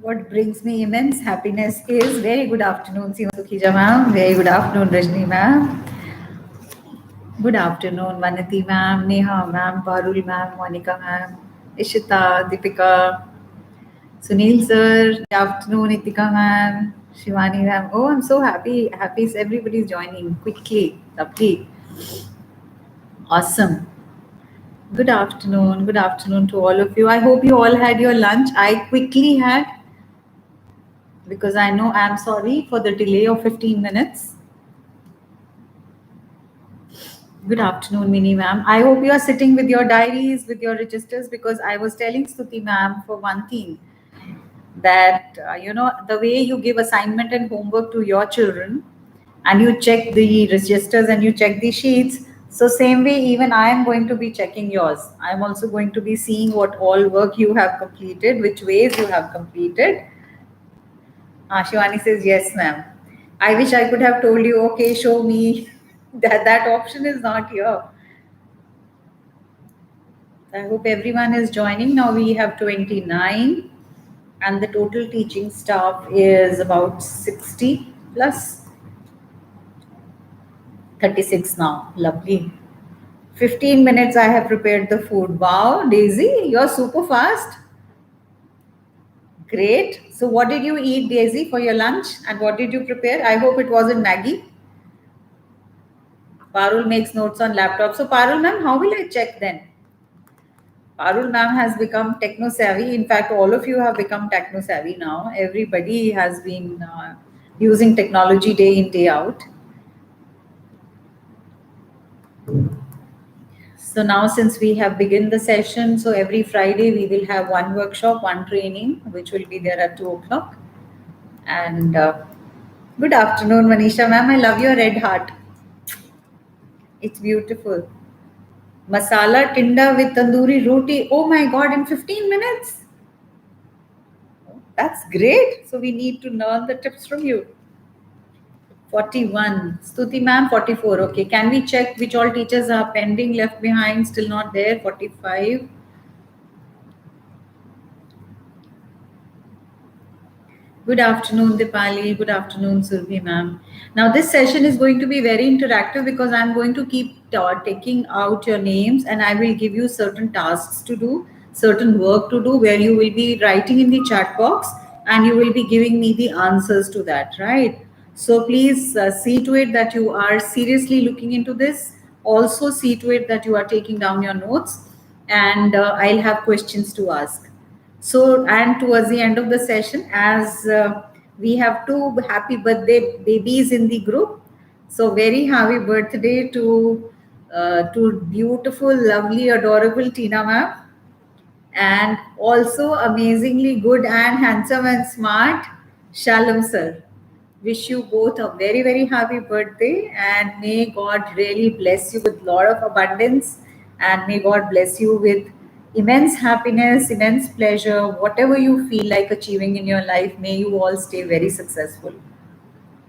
What brings me immense happiness is very good afternoon, Seema Sukhija ma'am. Very good afternoon, Rajni ma'am. Good afternoon, Manati ma'am, Neha ma'am, Parul ma'am, Monica ma'am, Ishita, Deepika, Sunil sir. Good afternoon, Itika ma'am, Shivani ma'am. Oh, I'm so happy. Happy everybody's joining quickly. Lovely. Awesome. Good afternoon. Good afternoon to all of you. I hope you all had your lunch. I quickly had because I know I'm sorry for the delay of 15 minutes. Good afternoon, Mini ma'am. I hope you are sitting with your diaries, with your registers, because I was telling Stuti ma'am for one thing that, the way you give assignment and homework to your children and you check the registers and you check the sheets. So same way, even I am going to be checking yours. I am also going to be seeing what all work you have completed, which ways you have completed. Shivani says, yes, ma'am. I wish I could have told you, okay, show me. That option is not here. I hope everyone is joining. Now we have 29 and the total teaching staff is about 60 plus 36 now. Lovely. 15 minutes I have prepared the food. Wow, Daisy, you're super fast. Great. So what did you eat, Daisy, for your lunch and what did you prepare? I hope it wasn't Maggie. Parul makes notes on laptop. So Parul ma'am, how will I check then? Parul ma'am has become techno savvy. In fact, all of you have become techno savvy now. Everybody has been using technology day in, day out. So now since we have begun the session, so every Friday we will have one workshop, one training, which will be there at 2 o'clock. And good afternoon, Manisha ma'am. I love your red heart. It's beautiful. Masala tinda with tandoori roti. Oh my God, in 15 minutes. That's great. So we need to learn the tips from you. 41. Stuti ma'am, 44. Okay. Can we check which all teachers are pending, left behind, still not there? 45. Good afternoon, Dipali. Good afternoon, Surbhi ma'am. Now, this session is going to be very interactive because I'm going to keep taking out your names and I will give you certain tasks to do, certain work to do, where you will be writing in the chat box and you will be giving me the answers to that, right? So, please see to it that you are seriously looking into this. Also, see to it that you are taking down your notes and I'll have questions to ask. So, and towards the end of the session, as we have two happy birthday babies in the group, so very happy birthday to beautiful, lovely, adorable Tina ma'am, and also amazingly good and handsome and smart Shalom sir. Wish you both a very very happy birthday, and may God really bless you with lot of abundance, and may God bless you with immense happiness, immense pleasure, whatever you feel like achieving in your life. May you all stay very successful.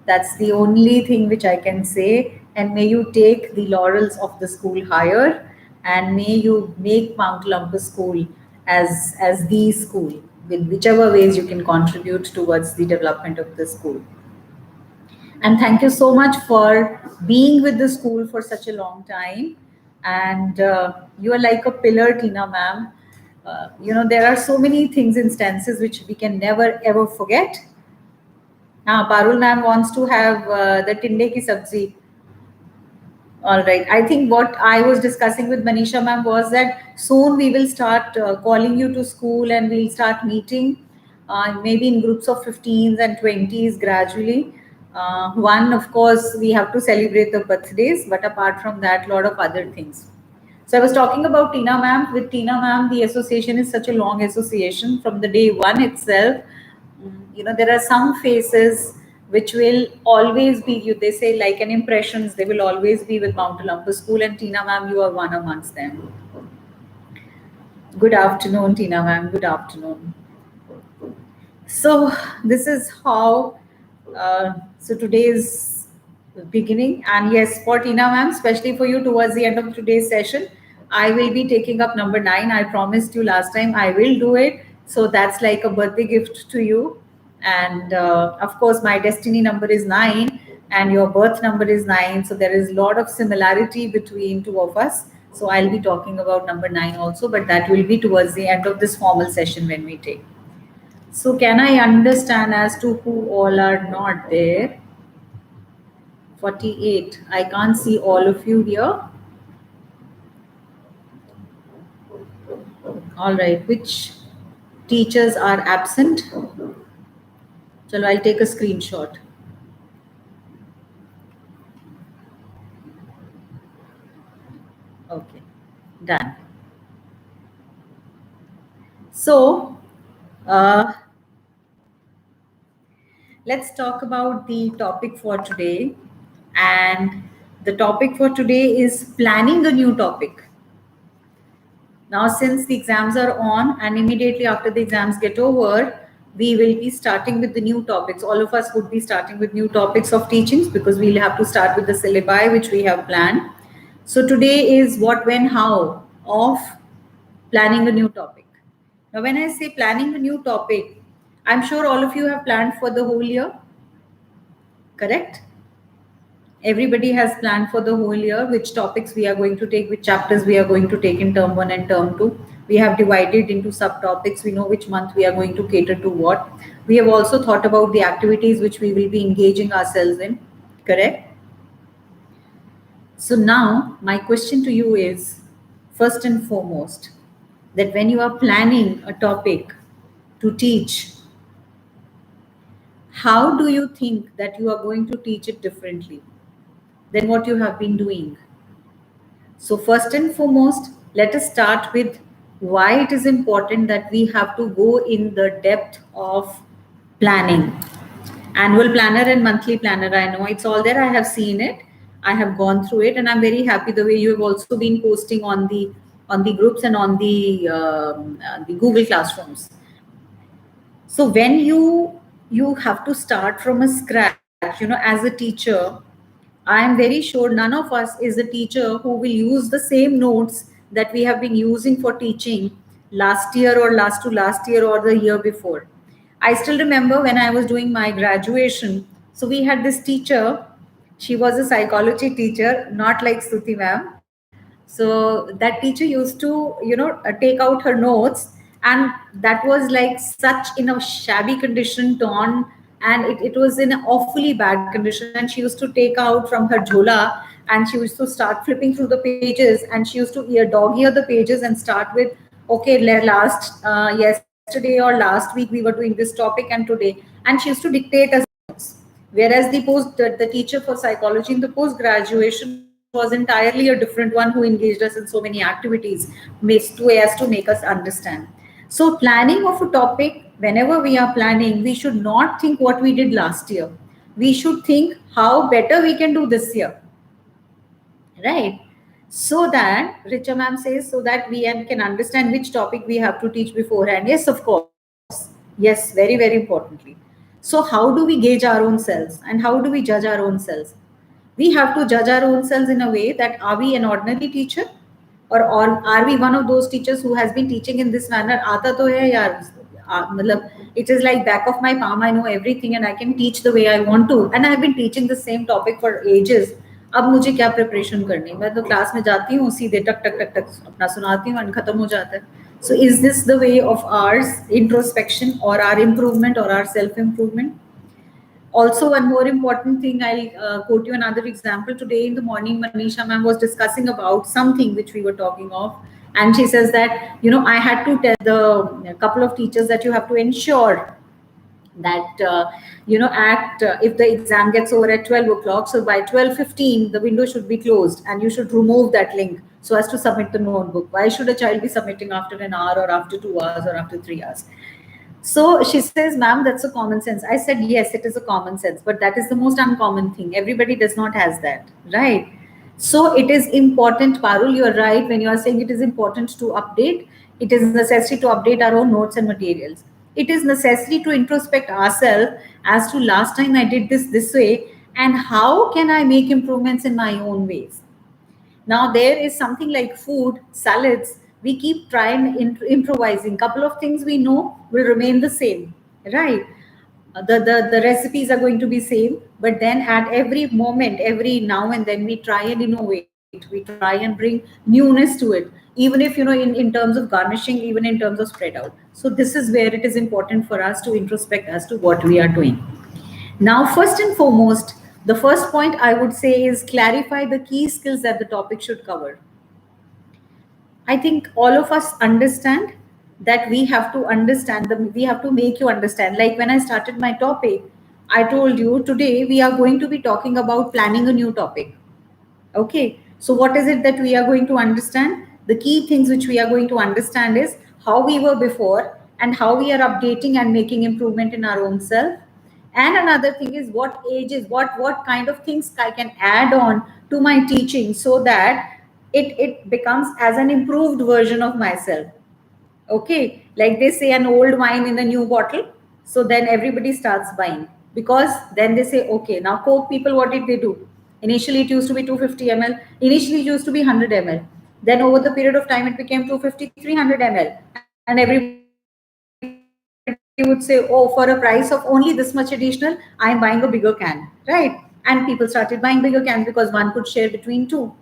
That's the only thing which I can say. And may you take the laurels of the school higher, and may you make Mount Olympus School as the school, with whichever ways you can contribute towards the development of the school. And thank you so much for being with the school for such a long time. And you are like a pillar, Tina ma'am. There are so many things, instances which we can never ever forget. Parul ma'am wants to have the tinde ki sabzi. All right. I think what I was discussing with Manisha ma'am was that soon we will start calling you to school and we'll start meeting, maybe in groups of 15s and 20s gradually. One, of course, we have to celebrate the birthdays, but apart from that, a lot of other things. So I was talking about Tina ma'am. With Tina ma'am, the association is such a long association from the day one itself. There are some faces which will always be, they say, like an impressions, they will always be with Mount Olympus School, and Tina ma'am, you are one amongst them. Good afternoon, Tina ma'am. Good afternoon. So this is how, so today's beginning, and yes, for Tina ma'am, especially for you towards the end of today's session, I will be taking up number 9. I promised you last time I will do it. So that's like a birthday gift to you. And of course, my destiny number is 9, and your birth number is 9. So there is a lot of similarity between two of us. So I'll be talking about number 9 also, but that will be towards the end of this formal session when we take. So can I understand as to who all are not there? 48. I can't see all of you here. All right. Which teachers are absent? Chalo, I'll take a screenshot. Okay. Done. So, uh, let's talk about the topic for today. And the topic for today is planning a new topic. Now, since the exams are on, and immediately after the exams get over, we will be starting with the new topics. All of us would be starting with new topics of teachings because we'll have to start with the syllabi which we have planned. So, today is what, when, how of planning a new topic. Now, when I say planning a new topic, I'm sure all of you have planned for the whole year, correct? Everybody has planned for the whole year which topics we are going to take, which chapters we are going to take in term 1 and term 2. We have divided into subtopics. We know which month we are going to cater to what. We have also thought about the activities which we will be engaging ourselves in, correct? So now my question to you is, first and foremost, that when you are planning a topic to teach, how do you think that you are going to teach it differently than what you have been doing? So, first and foremost, let us start with why it is important that we have to go in the depth of planning. Annual planner and monthly planner, I know it's all there. I have seen it. I have gone through it, and I'm very happy the way you have also been posting on the groups and on the Google Classrooms. So when you have to start from a scratch, as a teacher, I am very sure none of us is a teacher who will use the same notes that we have been using for teaching last year or last to last year or the year before. I still remember when I was doing my graduation, so we had this teacher. She was a psychology teacher, not like Stuti ma'am. So that teacher used to take out her notes, and that was like such in a shabby condition, torn, and it was in an awfully bad condition, and she used to take out from her jhola, and she used to start flipping through the pages, and she used to dog ear the pages and start with, okay, last yesterday or last week we were doing this topic, and today, and she used to dictate as notes. Whereas the teacher for psychology in the post graduation was entirely a different one, who engaged us in so many activities as to make us understand. So planning of a topic, whenever we are planning, we should not think what we did last year. We should think how better we can do this year, right? So that Richa ma'am says, so that we can understand which topic we have to teach beforehand. Yes, of course. Yes, very, very importantly. So how do we gauge our own selves, and how do we judge our own selves? We have to judge our own selves in a way that, are we an ordinary teacher, or are we one of those teachers who has been teaching in this manner? Aata to hai yaar, matlab, it is like back of my palm. I know everything and I can teach the way I want to, and I have been teaching the same topic for ages. अब मुझे क्या preparation करनी, मैं तो class में जाती हूँ, सीधे टक टक टक टक अपना सुनाती हूँ and खत्म हो जाता है. So is this the way of ours introspection, or our improvement, or our self improvement? Also, one more important thing, I'll quote you another example. Today in the morning, Manisha ma'am was discussing about something which we were talking of, and she says that, I had to tell the couple of teachers that you have to ensure that at if the exam gets over at 12 o'clock, so by 12:15 the window should be closed, and you should remove that link so as to submit the notebook. Why should a child be submitting after an hour, or after 2 hours, or after 3 hours? So she says, ma'am, that's a common sense. I said, yes, it is a common sense, but that is the most uncommon thing. Everybody does not has that, right? So it is important, Parul, you're right when you are saying it is important to update. It is necessary to update our own notes and materials. It is necessary to introspect ourselves as to, last time I did this way, and how can I make improvements in my own ways. Now there is something like food, salads, We keep trying improvising. Couple of things we know will remain the same, right? The recipes are going to be same, but then at every moment, every now and then, we try and innovate, we try and bring newness to it, even if, in terms of garnishing, even in terms of spread out. So this is where it is important for us to introspect as to what we are doing. Now, first and foremost, the first point I would say is clarify the key skills that the topic should cover. I think all of us understand that we have to understand them. We have to make you understand. Like when I started my topic, I told you today we are going to be talking about planning a new topic. Okay. So what is it that we are going to understand? The key things which we are going to understand is how we were before and how we are updating and making improvement in our own self. And another thing is what ages, what kind of things I can add on to my teaching so that it becomes as an improved version of myself. Okay, like they say, an old wine in a new bottle. So then everybody starts buying, because then they say, okay, now Coke people, what did they do? Initially, it used to be 250 ml. Initially, it used to be 100 ml. Then over the period of time, it became 250, 300 ml. And everybody would say, oh, for a price of only this much additional, I'm buying a bigger can, right? And people started buying bigger cans because one could share between two.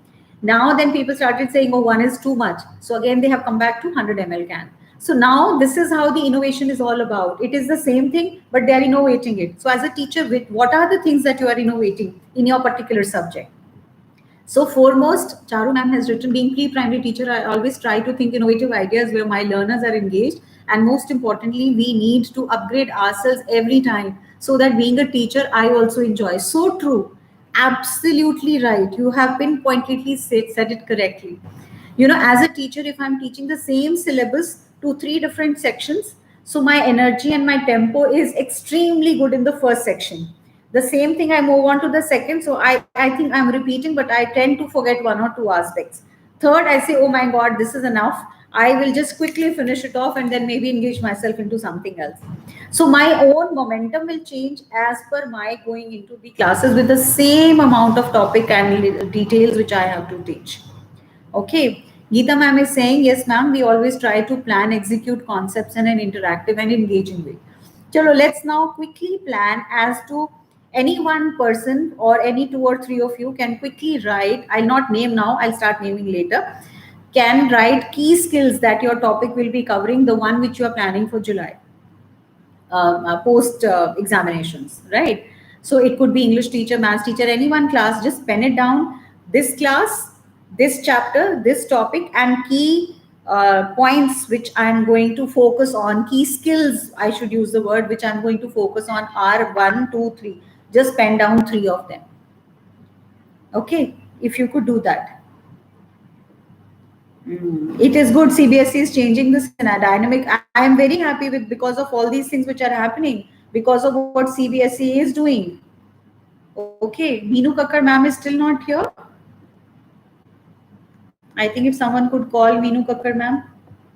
Now then people started saying, oh, one is too much. So again, they have come back to 100 ml can. So now this is how the innovation is all about. It is the same thing, but they are innovating it. So as a teacher, what are the things that you are innovating in your particular subject? So foremost, Charu ma'am has written, being pre-primary teacher, I always try to think innovative ideas where my learners are engaged. And most importantly, we need to upgrade ourselves every time so that being a teacher, I also enjoy. So true. Absolutely right. You have pinpointedly said it correctly. As a teacher, if I'm teaching the same syllabus to three different sections, so my energy and my tempo is extremely good in the first section. The same thing, I move on to the second, so I think I'm repeating, but I tend to forget one or two aspects. Third, I say, oh my god, this is enough, I will just quickly finish it off and then maybe engage myself into something else. So my own momentum will change as per my going into the classes with the same amount of topic and details which I have to teach. Okay. Geeta ma'am is saying, yes, ma'am, we always try to plan, execute concepts in an interactive and engaging way. Chalo, let's now quickly plan as to any one person or any two or three of you can quickly write. I'll not name now, I'll start naming later. Can write key skills that your topic will be covering, the one which you are planning for July. Post examinations, right? So it could be English teacher, maths teacher, any one class, just pen it down. This class, this chapter, this topic, and key points which I'm going to focus on, key skills, I should use the word, which I'm going to focus on are 1, 2, 3. Just pen down 3 of them. Okay, if you could do that. It is good. CBSE is changing this dynamic. I am very happy with, because of all these things which are happening, because of what CBSE is doing. Okay, Meenu Kakkar ma'am is still not here. I think if someone could call Meenu Kakkar ma'am,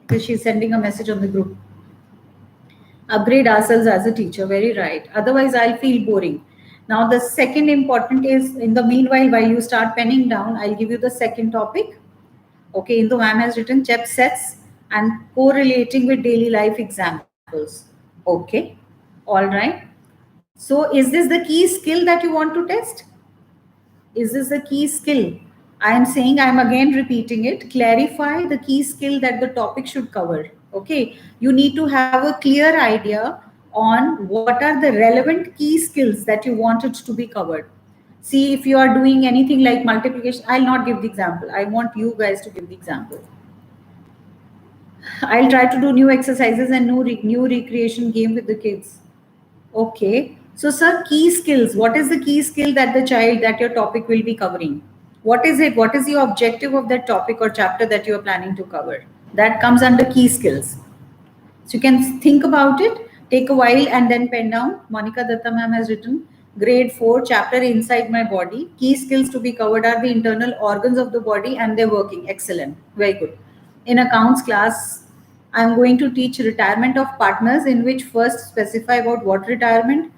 because she's sending a message on the group. Upgrade ourselves as a teacher, very right. Otherwise, I'll feel boring. Now, the second important is, in the meanwhile, while you start penning down, I'll give you the second topic. Okay, Indu ma'am has written CHEP sets and correlating with daily life examples. Okay, all right. So is this the key skill that you want to test? Is this the key skill? I am saying, I am again repeating it. Clarify the key skill that the topic should cover. Okay, you need to have a clear idea on what are the relevant key skills that you want it to be covered. See, if you are doing anything like multiplication, I'll not give the example. I want you guys to give the example. I'll try to do new exercises and new recreation game with the kids. Okay. So, sir, key skills. What is the key skill that the child, that your topic will be covering? What is it? What is the objective of that topic or chapter that you are planning to cover? That comes under key skills. So you can think about it, take a while and then pen down. Monica Datta ma'am has written, grade 4, chapter Inside My Body. Key skills to be covered are the internal organs of the body and their working. Excellent. Very good. In accounts class, I'm going to teach retirement of partners, in which first specify about what retirement,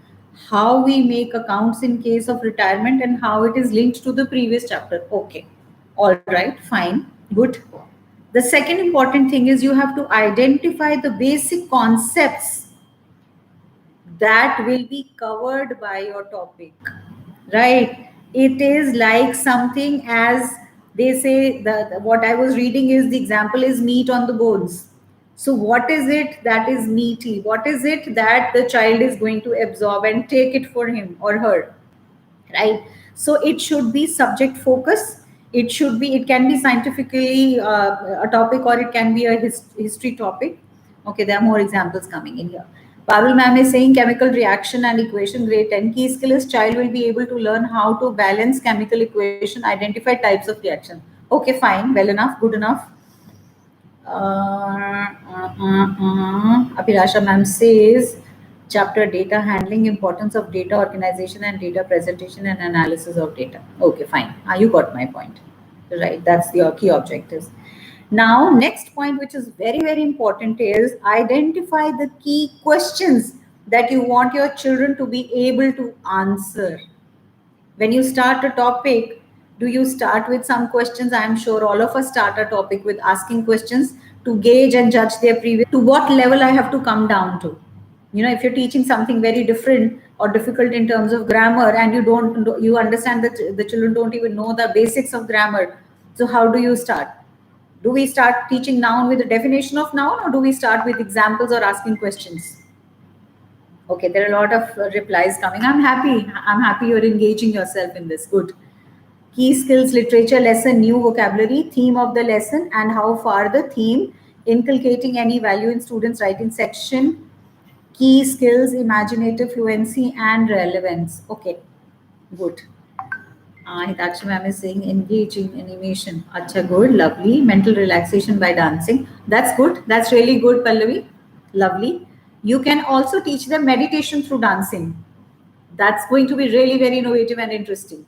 how we make accounts in case of retirement, and how it is linked to the previous chapter. Okay. All right. Fine. Good. The second important thing is you have to identify the basic concepts that will be covered by your topic, right? It is like something, as they say, what I was reading is, the example is meat on the bones. So what is it that is meaty? What is it that the child is going to absorb and take it for him or her, right? So it should be subject focus. It should be, it can be scientifically a topic, or it can be a history topic. Okay, there are more examples coming in here. Parul ma'am is saying chemical reaction and equation, grade 10. Key skill is child will be able to learn how to balance chemical equation, identify types of reaction. Okay, fine, well enough, good enough. Abhirasha ma'am says chapter data handling, importance of data organization and data presentation and analysis of data. Okay, fine. You got my point. Right, that's your key objectives. Now, next point, which is very, very important, is identify the key questions that you want your children to be able to answer. When you start a topic, do you start with some questions? I am sure all of us start a topic with asking questions to gauge and judge their previous, to what level I have to come down to. You know, if you're teaching something very different or difficult in terms of grammar, and you understand that the children don't even know the basics of grammar, so how do you start? Do we start teaching noun with the definition of noun, or do we start with examples or asking questions? Okay, there are a lot of replies coming. I'm happy. I'm happy you're engaging yourself in this. Good. Key skills, literature lesson, new vocabulary, theme of the lesson, and how far the theme, inculcating any value in students' writing section, key skills, imaginative fluency, and relevance. Okay, good. Hitachi ma'am is saying engaging animation. Acha, good, lovely. Mental relaxation by dancing. That's good. That's really good, Pallavi. Lovely. You can also teach them meditation through dancing. That's going to be really very innovative and interesting.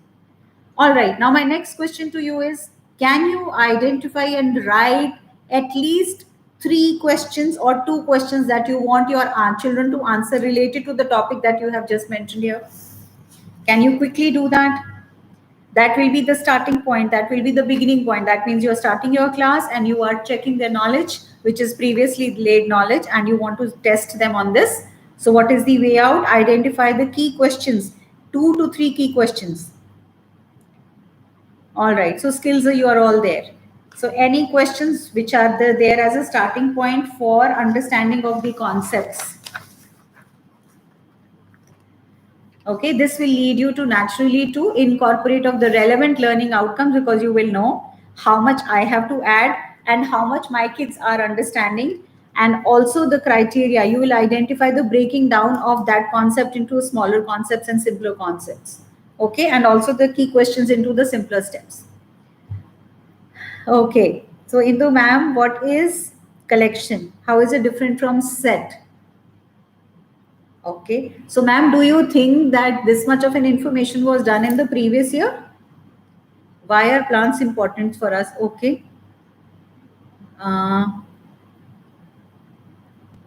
All right. Now, my next question to you is, can you identify and write at least 3 questions or 2 questions that you want your children to answer related to the topic that you have just mentioned here? Can you quickly do that? That will be the starting point. That will be the beginning point. That means you're starting your class and you are checking their knowledge, which is previously laid knowledge, and you want to test them on this. So what is the way out? Identify the key questions, 2 to 3 key questions. All right. So skills, you are all there. So any questions which are there as a starting point for understanding of the concepts? Okay, this will lead you to naturally to incorporate of the relevant learning outcomes, because you will know how much I have to add and how much my kids are understanding, and also the criteria. You will identify the breaking down of that concept into smaller concepts and simpler concepts. Okay, and also the key questions into the simpler steps. Okay, so Indu ma'am, what is collection? How is it different from set? Okay. So, ma'am, do you think that this much of an information was done in the previous year? Why are plants important for us? Okay.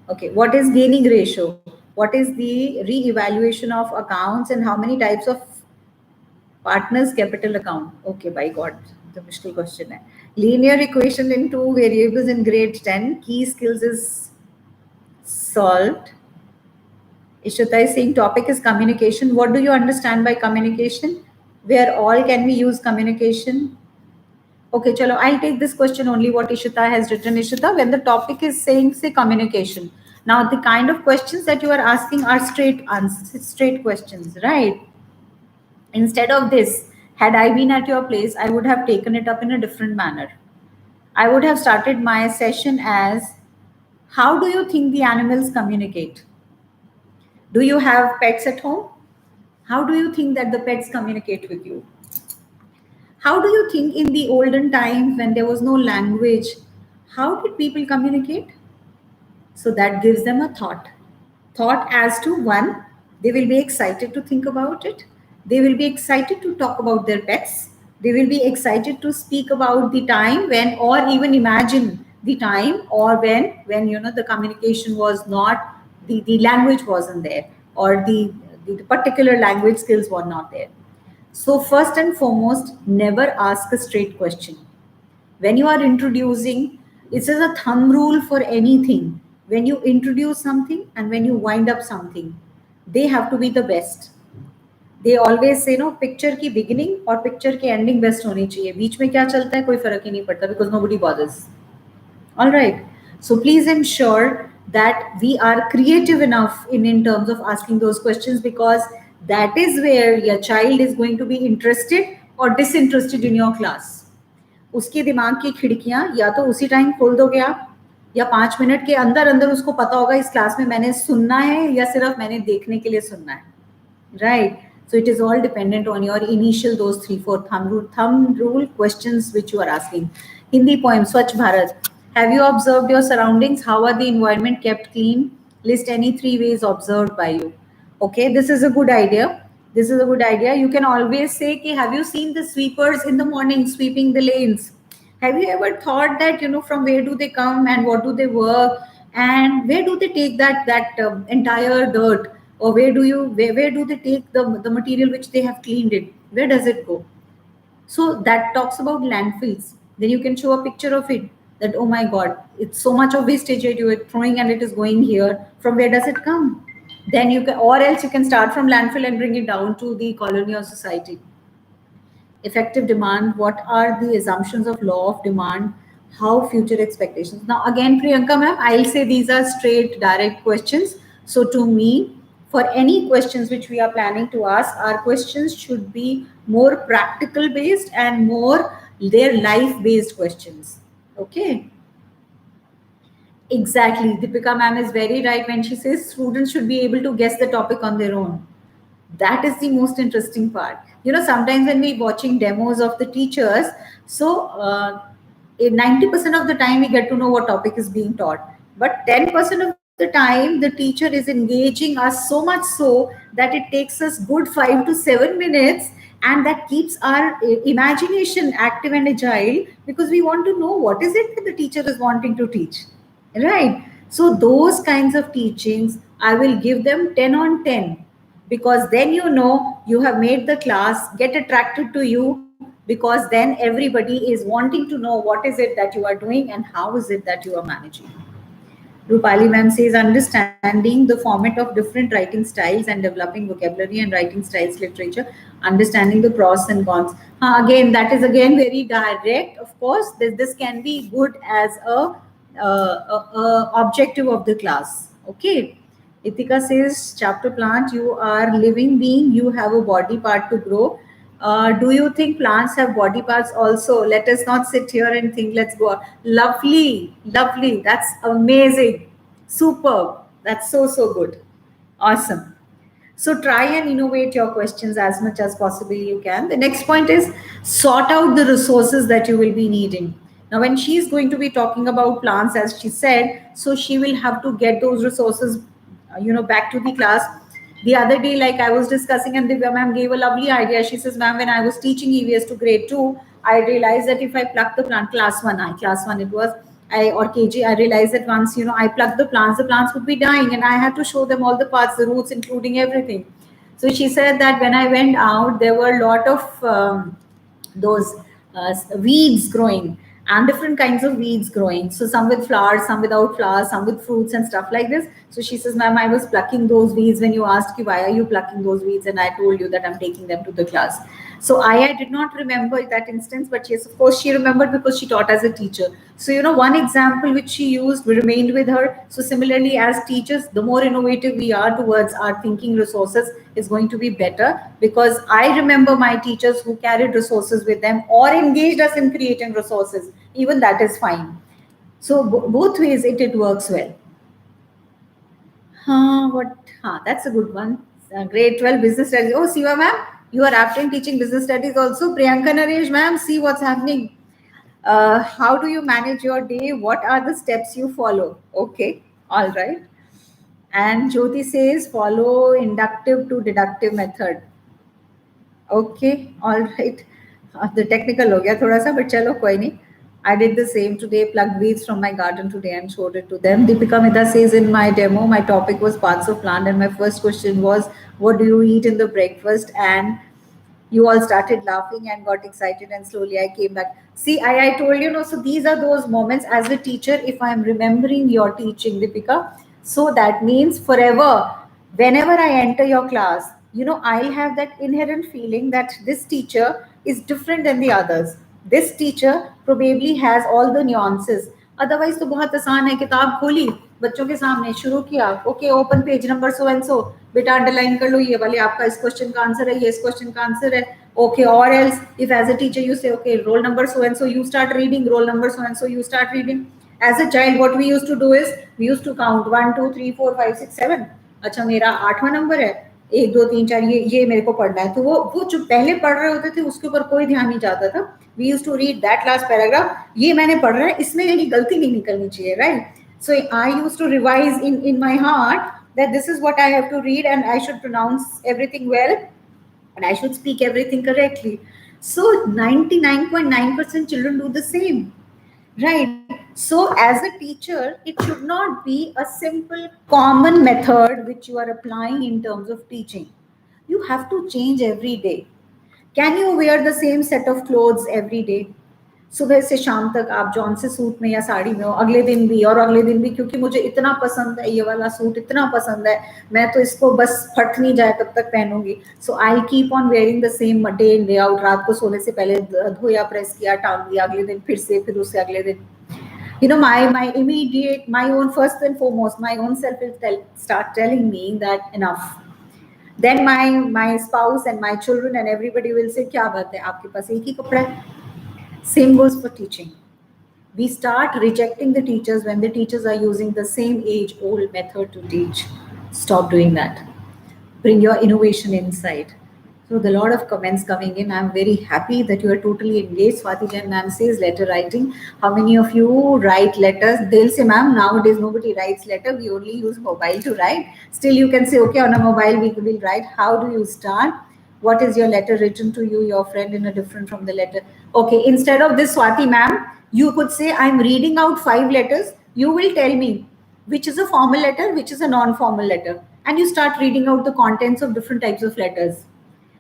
Okay. What is gaining ratio? What is the re-evaluation of accounts, and how many types of partners capital account? Okay, by God, the mushkil question hai. Linear equation in 2 variables in grade 10. Key skills is solved. Ishita is saying topic is communication. What do you understand by communication? Where all can we use communication? Okay, chalo, I'll take this question only what Ishita has written. Ishita, when the topic is saying, say, communication. Now, the kind of questions that you are asking are straight answers, straight questions, right? Instead of this, had I been at your place, I would have taken it up in a different manner. I would have started my session as, how do you think the animals communicate? Do you have pets at home? How do you think that the pets communicate with you? How do you think in the olden times when there was no language, how did people communicate? So that gives them a thought. Thought as to, one, they will be excited to think about it. They will be excited to talk about their pets. They will be excited to speak about the time when, or even imagine the time or when the communication was not, the language wasn't there, or the particular language skills were not there. So first and foremost, never ask a straight question. When you are introducing It is a thumb rule for anything. When you introduce something and when you wind up something, they have to be the best. They always say, no, picture की beginning और picture की ending best होनी चाहिए. बीच में क्या चलता है कोई फर्क ही नहीं पड़ता, because nobody bothers. All right. So please ensure that we are creative enough in terms of asking those questions, because that is where your child is going to be interested or disinterested in your class. उसके दिमाग की खिड़कियां या तो उसी time खोल दोगे आप, या 5 मिनट के अंदर अंदर उसको पता होगा इस क्लास में मैंने सुनना है या सिर्फ मैंने देखने के लिए सुनना है. Right. So it is all dependent on your initial those 3-4 thumb rule questions which you are asking. Hindi poem Swachh Bharat. Have you observed your surroundings? How are the environment kept clean? List any 3 ways observed by you. Okay, this is a good idea. This is a good idea. You can always say, have you seen the sweepers in the morning sweeping the lanes? Have you ever thought that, from where do they come and what do they work, and where do they take that entire dirt, or where do they take the material which they have cleaned it? Where does it go? So that talks about landfills. Then you can show a picture of it, that, oh my God, it's so much of wastage that you are throwing and it is going here. From where does it come? Then you can, or else you can start from landfill and bring it down to the colony or society. Effective demand, what are the assumptions of law of demand, how future expectations. Now again, Priyanka ma'am, I'll say these are straight direct questions. So to me, for any questions which we are planning to ask, our questions should be more practical based and more their life based questions. Okay. Exactly. Deepika ma'am is very right when she says students should be able to guess the topic on their own. That is the most interesting part. Sometimes when we're watching demos of the teachers, so 90% of the time we get to know what topic is being taught, but 10% of the time the teacher is engaging us so much so that it takes us good 5 to 7 minutes, and that keeps our imagination active and agile, because we want to know what is it that the teacher is wanting to teach, right? So those kinds of teachings, I will give them 10 on 10, because then you have made the class get attracted to you, because then everybody is wanting to know what is it that you are doing and how is it that you are managing. Rupali ma'am says understanding the format of different writing styles and developing vocabulary and writing styles literature, understanding the pros and cons. Again, that is again very direct. Of course, this can be good as a objective of the class. Okay. Itika says, chapter plant, you are living being, you have a body part to grow. Do you think plants have body parts also? Let us not sit here and think, let's go. Lovely, lovely. That's amazing. Superb. That's so good. Awesome. So try and innovate your questions as much as possibly you can. The next point is sort out the resources that you will be needing. Now, when she's going to be talking about plants, as she said, so she will have to get those resources, back to the class. The other day, like I was discussing, and Divya ma'am gave a lovely idea. She says, ma'am, when I was teaching EVS to grade 2, I realized that if I pluck the plant, class 1 it was, or KG, I realized that once, I plucked the plants would be dying, and I had to show them all the parts, the roots, including everything. So she said that when I went out, there were a lot of those weeds growing, and different kinds of weeds growing. So some with flowers, some without flowers, some with fruits and stuff like this. So she says, ma'am, I was plucking those weeds when you asked me, why are you plucking those weeds? And I told you that I'm taking them to the class. So I did not remember that instance, but yes, of course, she remembered because she taught as a teacher. So, one example which she used remained with her. So similarly, as teachers, the more innovative we are towards our thinking resources is going to be better, because I remember my teachers who carried resources with them or engaged us in creating resources. Even that is fine. So both ways it works well. That's a good one. Grade 12 business studies. Oh, Siva ma'am, you are apt in teaching business studies also. Priyanka Naresh ma'am, see what's happening. How do you manage your day? What are the steps you follow? Okay, all right. And Jyoti says follow inductive to deductive method. Okay, all right. The technical हो गया थोड़ा सा, but चलो कोई नहीं. I did the same today, plucked weeds from my garden today and showed it to them. Deepika Mehta says, in my demo, my topic was parts of plant, and my first question was, what do you eat in the breakfast? And You all started laughing and got excited, and slowly I came back. See, I told you, no, so these are those moments as a teacher, if I'm remembering your teaching, Deepika, so that means forever, whenever I enter your class, I'll have that inherent feeling that this teacher is different than the others. This teacher probably has all the nuances. Otherwise तो बहुत आसान है, किताब खोली, बच्चों के सामने शुरू किया, okay open page number so and सो, बेटा अंडरलाइन कर लो, ये वाले आपका इस क्वेश्चन का आंसर है, ये इस क्वेश्चन का आंसर है, ओके, और else if as a teacher you say okay roll number so and so, you start reading, roll number so and so, you start reading. As a child what we used to do is we used to count 1 2 3 4 5 6 7. अच्छा मेरा 8वां number है, 1 2 3 4, ये मेरे को पढ़ना है. तो वो जो पहले पढ़ रहे होते थे उसके ऊपर कोई ध्यान नहीं जाता था. We used to read that last paragraph, ये मैंने पढ़ रहा है, इसमें मेरी गलती नहीं निकलनी चाहिए, right? So I used to revise in my heart that this is what I have to read, and I should pronounce everything well, and I should speak everything correctly. So 99.9% children do the same, right? So as a teacher, it should not be a simple common method which you are applying in terms of teaching. You have to change every day. Can you wear the same set of clothes every day? सुबह से शाम तक आप John से suit में या साड़ी में हो, अगले दिन भी और अगले दिन भी, क्योंकि मुझे इतना पसंद है, ये वाला सूट इतना पसंद है, मैं तो इसको बस फट नहीं जाए तब तक पहनूंगी. So I keep on wearing the same day in day out. रात को सोने से पहले धोया, प्रेस किया, टांग दिया, अगले दिन फिर से, फिर उससे अगले दिन. My immediate, my own, first and foremost, my own self will start telling me that enough. Then my spouse and my children and everybody will say, क्या बात है, आपके पास एक ही कपड़ा है. Same goes for teaching. We start rejecting the teachers when the teachers are using the same age-old method to teach. Stop doing that. Bring your innovation inside. So the lot of comments coming in. I'm very happy that you are totally engaged. Swati Jain ma'am says letter writing. How many of you write letters? They'll say, ma'am, nowadays nobody writes letter. We only use mobile to write. Still you can say, okay, on a mobile we will write. How do you start? What is your letter written to you, your friend, in a different from the letter? Okay, instead of this, Swati ma'am, you could say, I'm reading out 5 letters. You will tell me which is a formal letter, which is a non-formal letter. And you start reading out the contents of different types of letters.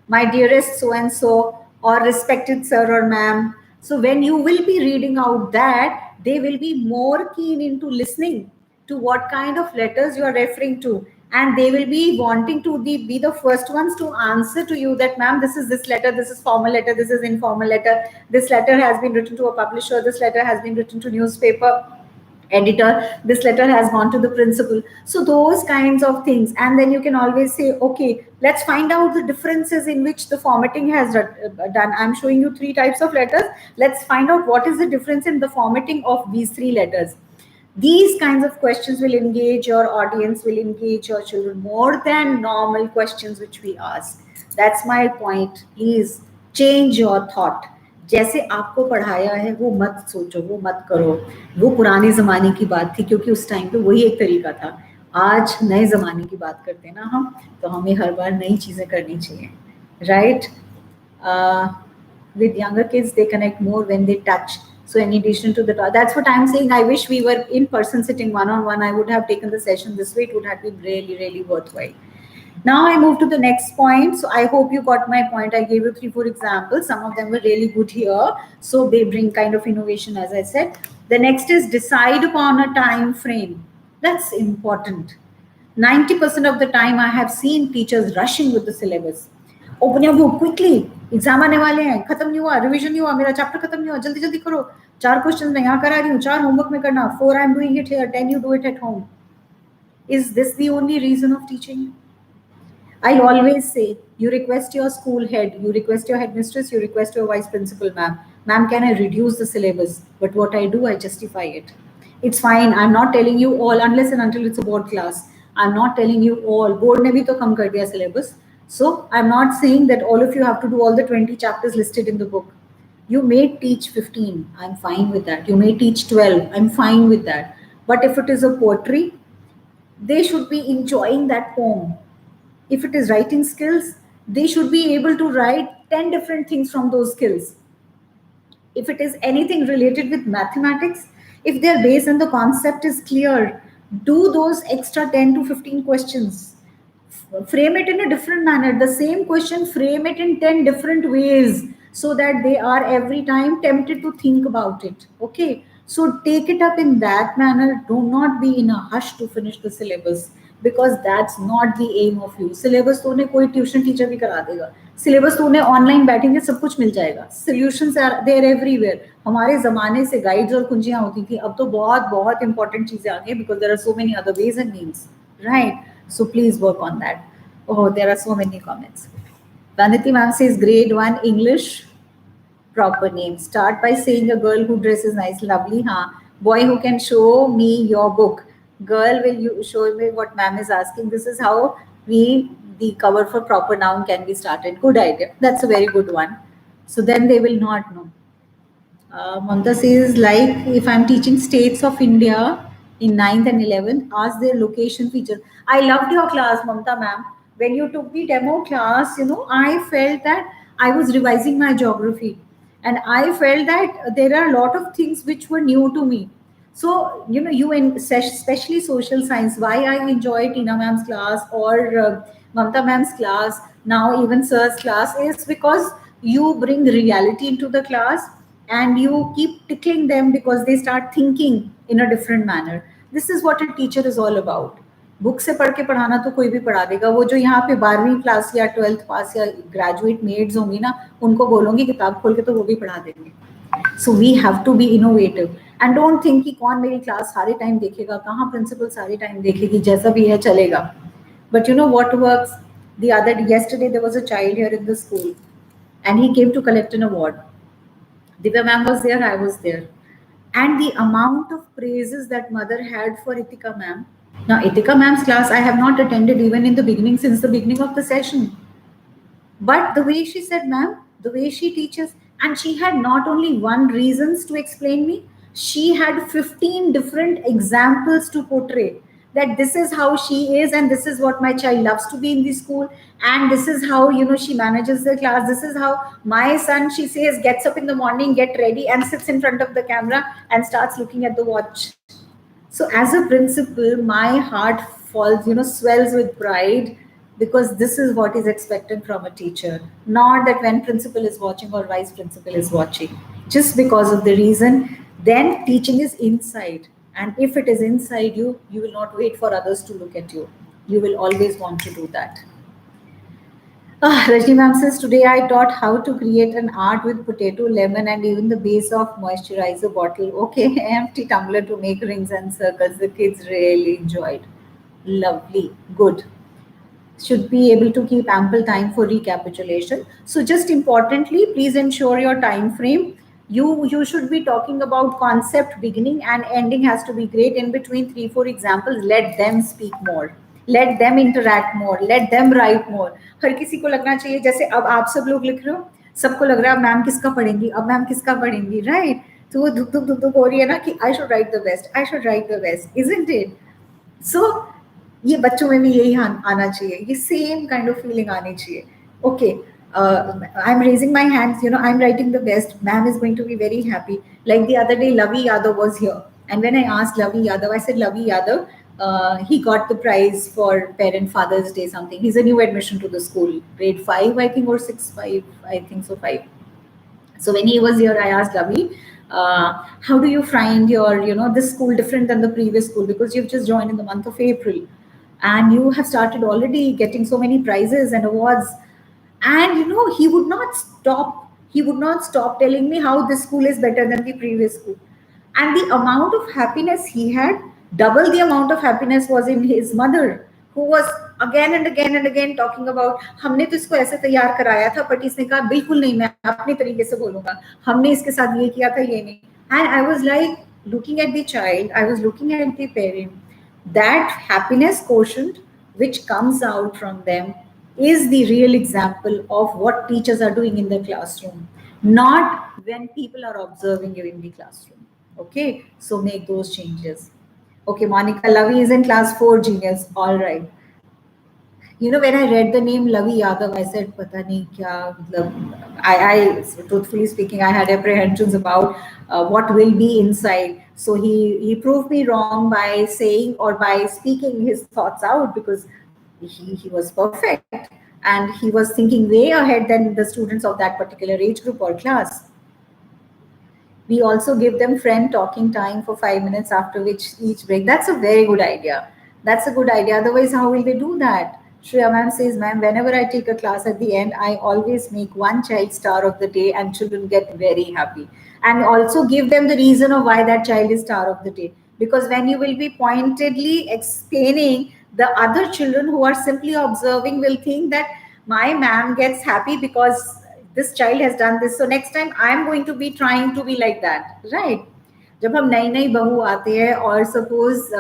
My dearest so-and-so, or respected sir or ma'am. So when you will be reading out that, they will be more keen into listening to what kind of letters you are referring to. And they will be wanting to be the first ones to answer to you that, ma'am, this is this letter, this is formal letter, this is informal letter, this letter has been written to a publisher, this letter has been written to newspaper editor, this letter has gone to the principal. So those kinds of things. And then you can always say, okay, let's find out the differences in which the formatting has done. I'm showing you 3 types of letters. Let's find out what is the difference in the formatting of these 3 letters. These kinds of questions will engage your audience, will engage your children more than normal questions which we ask. That's my point. Please change your thought. जैसे आपको पढ़ाया है वो मत सोचो, वो मत करो. वो पुराने ज़माने की बात थी, क्योंकि उस टाइम पे वही एक तरीका था. आज नए ज़माने की बात करते हैं ना हम, तो हमें हर बार नई चीज़ें करनी चाहिए, right? With younger kids, they connect more when they touch. So in addition to that's what I'm saying. I wish we were in person sitting one-on-one. I would have taken the session this way. It would have been really, really worthwhile. Now I move to the next point. So I hope you got my point. I gave you 3-4 examples. Some of them were really good here. So they bring kind of innovation, as I said. The next is decide upon a time frame. That's important. 90% of the time I have seen teachers rushing with the syllabus. Open your book quickly. Exam आने वाले हैं, खत्म नहीं हुआ, revision नहीं हुआ, मेरा chapter खत्म नहीं हुआ, जल्दी जल्दी करो. 4 क्वेश्चन मैं यहाँ करा रही हूँ, 4 होमवर्क में करना, 4 I am doing it here, 10 you do it at home. Is this the only reason of teaching? I always say, you request your school head, you request your headmistress, you request your vice principal, ma'am, can I reduce the syllabus? But what I do, I justify it. It's fine. I'm not telling you all, unless and until it's a board class. I'm not telling you all. Board ने भी तो कम कर दिया syllabus. So I'm not saying that all of you have to do all the 20 chapters listed in the book. You may teach 15. I'm fine with that. You may teach 12. I'm fine with that. But if it is a poetry, they should be enjoying that poem. If it is writing skills, they should be able to write 10 different things from those skills. If it is anything related with mathematics, if their base and the concept is clear, do those extra 10 to 15 questions. frame it in a different manner. The same question, frame it in 10 different ways so that they are every time tempted to think about it. Okay. So take it up in that manner. Do not be in a hush to finish the syllabus because that's not the aim of you. Syllabus तो उन्हें कोई tuition teacher भी करा देगा. Syllabus तो उन्हें online बैठेंगे सब कुछ मिल जाएगा. Solutions are there everywhere. हमारे जमाने से गाइड्स और कुंजियां होती थी. अब तो बहुत बहुत इंपॉर्टेंट चीजें आ गई because there are so many other ways and means. Right? So please work on that. Oh, there are so many comments. Vanity ma'am says grade 1 English proper name. Start by saying a girl who dresses nice, lovely. Huh? Boy who can show me your book. Girl, will you show me what ma'am is asking? This is how the cover for proper noun can be started. Good idea. That's a very good one. So then they will not know. Mamta says, like if I'm teaching states of India in 9th and 11th, ask their location features. I loved your class, Mamta ma'am. When you took the demo class, I felt that I was revising my geography. And I felt that there are a lot of things which were new to me. So, you in especially social science, why I enjoy Tina ma'am's class or Mamta ma'am's class, now even sir's class, is because you bring reality into the class and you keep tickling them because they start thinking in a different manner. This is what a teacher is all about. Book से पढ़ के पढ़ाना तो कोई भी पढ़ा देगा. वो जो यहाँ पे 12वीं क्लास या 12th पास या ग्रेजुएट मेड्स होंगी ना, उनको बोलोगे किताब खोल के तो वो भी पढ़ा देंगे. So we have to be innovative and don't think कि कौन मेरी क्लास सारे टाइम देखेगा, कहाँ प्रिंसिपल सारे टाइम देखेगी, जैसा भी है चलेगा. But you know what works. The other yesterday there was a child here in the school and he came to collect an award. Divya ma'am was there, I was there. And the amount of praises that mother had for Itika ma'am. Now, Itika ma'am's class I have not attended even in the beginning, since the beginning of the session. But the way she said, ma'am, the way she teaches, and she had not only one reasons to explain me, she had 15 different examples to portray that this is how she is and this is what my child loves to be in the school and this is how she manages the class. This is how my son, she says, gets up in the morning, get ready and sits in front of the camera and starts looking at the watch. So as a principal, my heart falls, swells with pride because this is what is expected from a teacher. Not that when principal is watching or vice principal is watching. Just because of the reason, then teaching is inside. And if it is inside you, you will not wait for others to look at you. You will always want to do that. Rajni ma'am says, today I taught how to create an art with potato, lemon, and even the base of moisturizer bottle. Okay, empty tumbler to make rings and circles. The kids really enjoyed. Lovely, good. Should be able to keep ample time for recapitulation. So just importantly, please ensure your time frame. You should be talking about concept beginning and ending has to be great. In between 3-4 examples, let them speak more. Let them interact more. Let them write more. हर किसी को लगना चाहिए जैसे अब आप सब लोग लिख रहे हो, सबको लग रहा है मैम किसका पढ़ेंगी, अब मैम किसका पढ़ेंगी, राइट? तो वो धुक धुक धुक धुक हो रही है ना कि I should write the best, I should write the best, isn't it? So ये बच्चों में भी यही आना चाहिए, ये सेम काइंड ऑफ फीलिंग आनी चाहिए. Okay, I'm raising my hands, I'm writing the best, ma'am is going to be very happy. Like the other day, Lavi Yadav was here. And when I asked Lavi Yadav, I said, Lavi Yadav, he got the prize for Parent Father's Day something. He's a new admission to the school, grade 5, I think, or 6, 5, I think so, 5. So when he was here, I asked Lavi, how do you find your, this school different than the previous school? Because you've just joined in the month of April. And you have started already getting so many prizes and awards. And he would not stop telling me how this school is better than the previous school. And the amount of happiness he had, double the amount of happiness was in his mother, who was again and again and again talking about, हमने तो इसको ऐसे तैयार कराया था, but इसने कहा बिल्कुल नहीं, मैं अपने तरीके से बोलूंगा, हमने इसके साथ ये किया था, ये नहीं. And I was like looking at the child, I was looking at the parent, that happiness quotient which comes out from them is the real example of what teachers are doing in the classroom, not when people are observing you in the classroom. Okay, so make those changes. Okay, Monica, Lavi is in class 4, genius. All right. When I read the name Lavi Yadav, I said, Pata nahi kya, I truthfully speaking, I had apprehensions about what will be inside. So he proved me wrong by saying or by speaking his thoughts out, because he was perfect, and he was thinking way ahead than the students of that particular age group or class. We also give them friend talking time for 5 minutes after which each break. That's a very good idea. That's a good idea. Otherwise, how will they do that? Shreya ma'am says, ma'am, whenever I take a class at the end, I always make one child star of the day and children get very happy. And also give them the reason of why that child is star of the day. Because when you will be pointedly explaining, the other children who are simply observing will think that my ma'am gets happy because this child has done this, so next time I am going to be trying to be like that, right? जब हम नई नई बहू आते हैं और suppose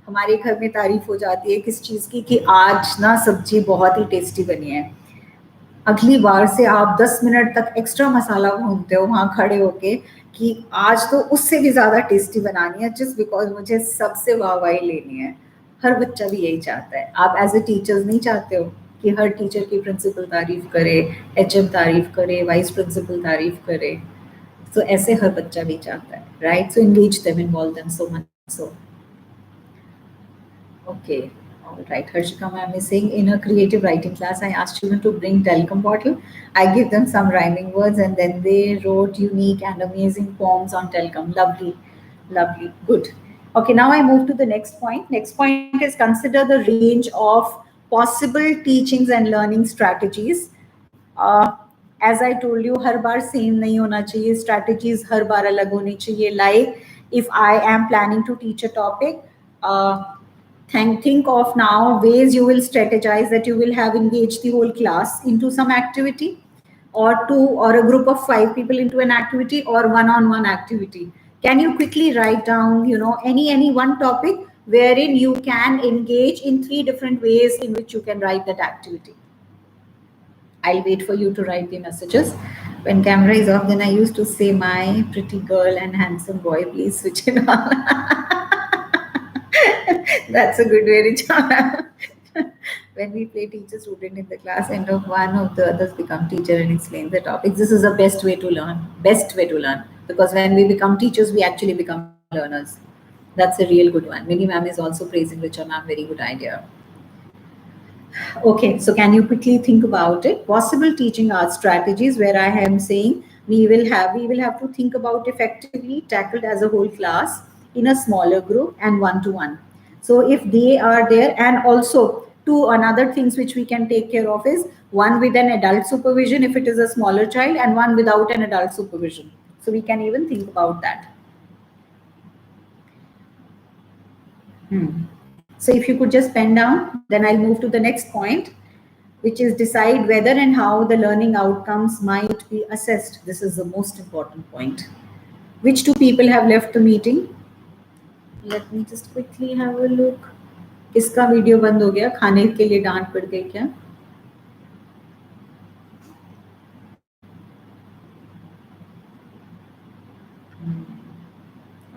हमारे घर में तारीफ हो जाती है किस चीज़ की कि आज ना सब्जी बहुत ही टेस्टी बनी है, अगली बार से आप 10 मिनट तक एक्स्ट्रा मसाला भूनते हो वहां खड़े होके कि आज तो उससे भी ज्यादा टेस्टी बनानी है जस्ट बिकॉज मुझे सबसे वाहवाही लेनी है. हर बच्चा भी यही चाहता है. आप एज ए टीचर्स नहीं चाहते हो कि हर टीचर की प्रिंसिपल तारीफ करे, एचएम तारीफ करे, वाइस प्रिंसिपल तारीफ करे. So ऐसे हर बच्चा भी चाहता है, right? So engage them, involve them so much so. Okay. All right. Harshika ma'am is saying in a creative writing class, I asked children to bring telecom bottle. I give them some rhyming words and then they wrote unique and amazing poems on telecom. Lovely. Lovely. Good. Okay. Now I move to the next point. Next point is consider the range of possible teachings and learning strategies. As I told you हर बार same नहीं होना चाहिए, strategies हर बार अलग होनी चाहिए. Like if I am planning to teach a topic, think of now ways you will strategize that you will have engaged the whole class into some activity, or two or a group of 5 people into an activity or one-on-one activity. Can you quickly write down, any one topic wherein you can engage in 3 different ways in which you can write that activity? I'll wait for you to write the messages. When camera is off, then I used to say, my pretty girl and handsome boy, please switch it on. That's a good way to charm. When we play teacher student in the class, end of one of the others become teacher and explain the topics. This is the best way to learn. Best way to learn. Because when we become teachers, we actually become learners. That's a real good one. Mini ma'am is also praising Richa ma'am. Very good idea. Okay, so can you quickly think about it? Possible teaching art strategies where I am saying we will have to think about effectively tackled as a whole class in a smaller group and one to one. So if they are there, and also two another things which we can take care of is one with an adult supervision if it is a smaller child, and one without an adult supervision. So we can even think about that. So if you could just pen down, then I'll move to the next point, which is decide whether and how the learning outcomes might be assessed. This is the most important point. Which 2 people have left the meeting? Let me just quickly have a look. किसका video बंद हो गया? खाने के लिए डांट पड़ गई क्या?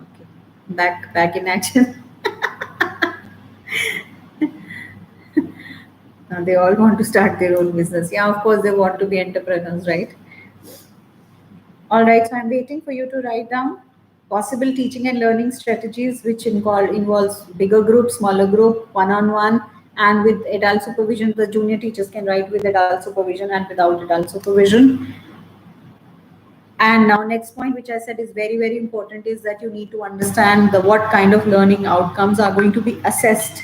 Okay. Back in action. They all want to start their own business. Yeah, of course, they want to be entrepreneurs, right? All right, so I'm waiting for you to write down possible teaching and learning strategies, which involves bigger group, smaller group, one-on-one, and with adult supervision. The junior teachers can write with adult supervision and without adult supervision. And now next point, which I said is very, very important, is that you need to understand what kind of learning outcomes are going to be assessed,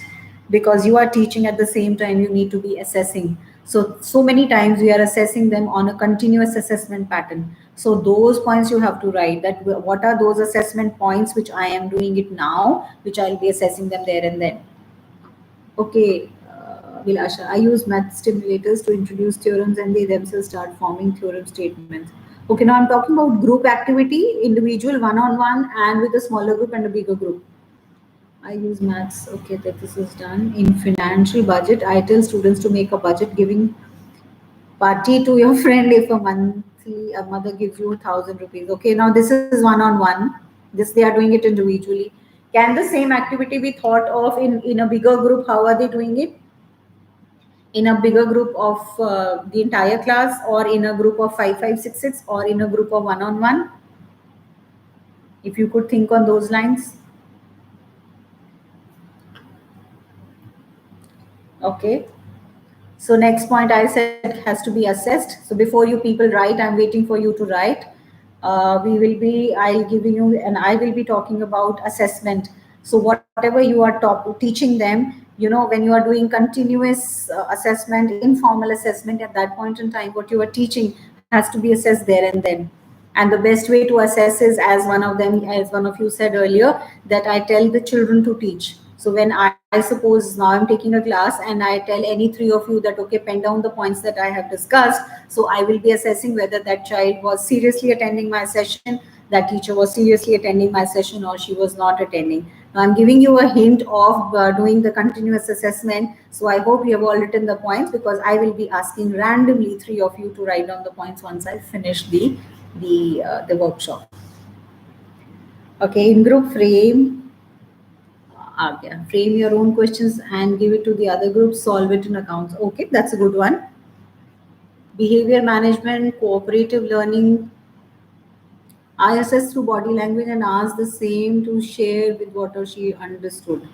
because you are teaching at the same time you need to be assessing. So many times we are assessing them on a continuous assessment pattern. So those points you have to write, that what are those assessment points which I am doing it now, which I'll be assessing them there and then. Okay, Vilasha, I use math stimulators to introduce theorems and they themselves start forming theorem statements. Okay, now I'm talking about group activity, individual, one-on-one, and with a smaller group and a bigger group. I use maths. Okay, that this is done. In financial budget, I tell students to make a budget giving party to your friend if a mother gives you 1,000 rupees. Okay, now this is one-on-one. This they are doing it individually. Can the same activity be thought of in a bigger group? How are they doing it? In a bigger group of the entire class, or in a group of 5, 5, 6, 6, or in a group of one-on-one? If you could think on those lines. Okay. So next point I said has to be assessed. So before you people write, I'm waiting for you to write. I'll giving you, and I will be talking about assessment. So whatever you are teaching them, when you are doing continuous assessment, informal assessment, at that point in time, what you are teaching has to be assessed there and then. And the best way to assess is, as one of you said earlier, that I tell the children to teach. So when I suppose now I'm taking a class and I tell any three of you that, okay, pen down the points that I have discussed. So I will be assessing whether that child was seriously attending my session, that teacher was seriously attending my session, or she was not attending. Now I'm giving you a hint of doing the continuous assessment. So I hope you have all written the points, because I will be asking randomly three of you to write down the points once I finish the workshop. Okay, in group frame. Frame your own questions and give it to the other group. Solve it in accounts. Okay, that's a good one. Behavior management, cooperative learning. I assess through body language and ask the same to share with what or she understood.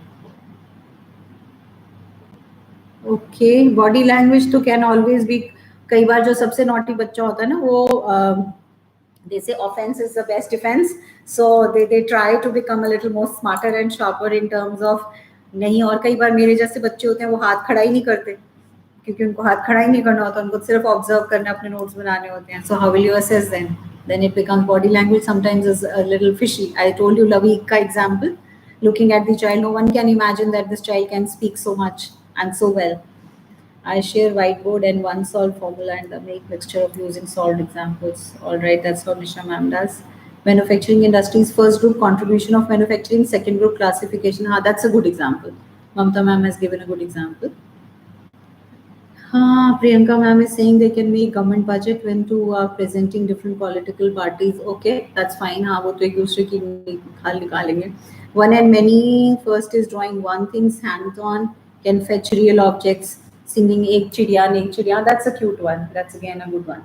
Okay, body language तो can always be, कई बार जो सबसे naughty बच्चा होता है ना, वो they say offense is the best defense. So they try to become a little more smarter and sharper in terms of, नहीं, और कई बार मेरे जैसे बच्चे होते हैं वो हाथ खड़ा ही नहीं करते, क्योंकि उनको हाथ खड़ा ही नहीं करना होता, उनको सिर्फ ऑब्जर्व करना, अपने नोट्स बनाने होते हैं. So how will you assess then it becomes body language sometimes is a little fishy. I told you Lavi ka example. Looking at the child, no one can imagine that this child can speak so much and so well. I share whiteboard and one solve formula and the make mixture of using solved examples. All right, that's what Nisha ma'am does. Manufacturing industries, first group contribution of manufacturing, second group classification. That's a good example. Mamta ma'am has given a good example. Priyanka ma'am is saying they can make government budget when to presenting different political parties. Okay, that's fine. हाँ, वो तो एक दूसरे की खाल निकालेंगे. One and many. First is drawing one thing's hands-on, can fetch real objects. Singing ek chidiya. That's a cute one. That's again a good one.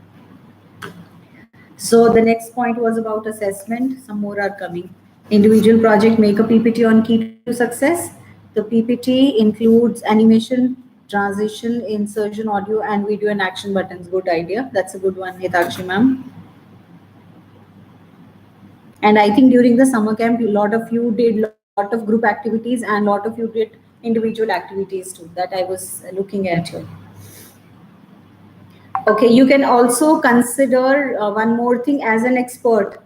So the next point was about assessment. Some more are coming. Individual project, make a PPT on key to success. The PPT includes animation, transition, insertion, audio and video and action buttons. Good idea. That's a good one, Hitakshi ma'am. And I think during the summer camp, a lot of you did a lot of group activities and a lot of you did individual activities too, that I was looking at here. Okay, you can also consider one more thing as an expert.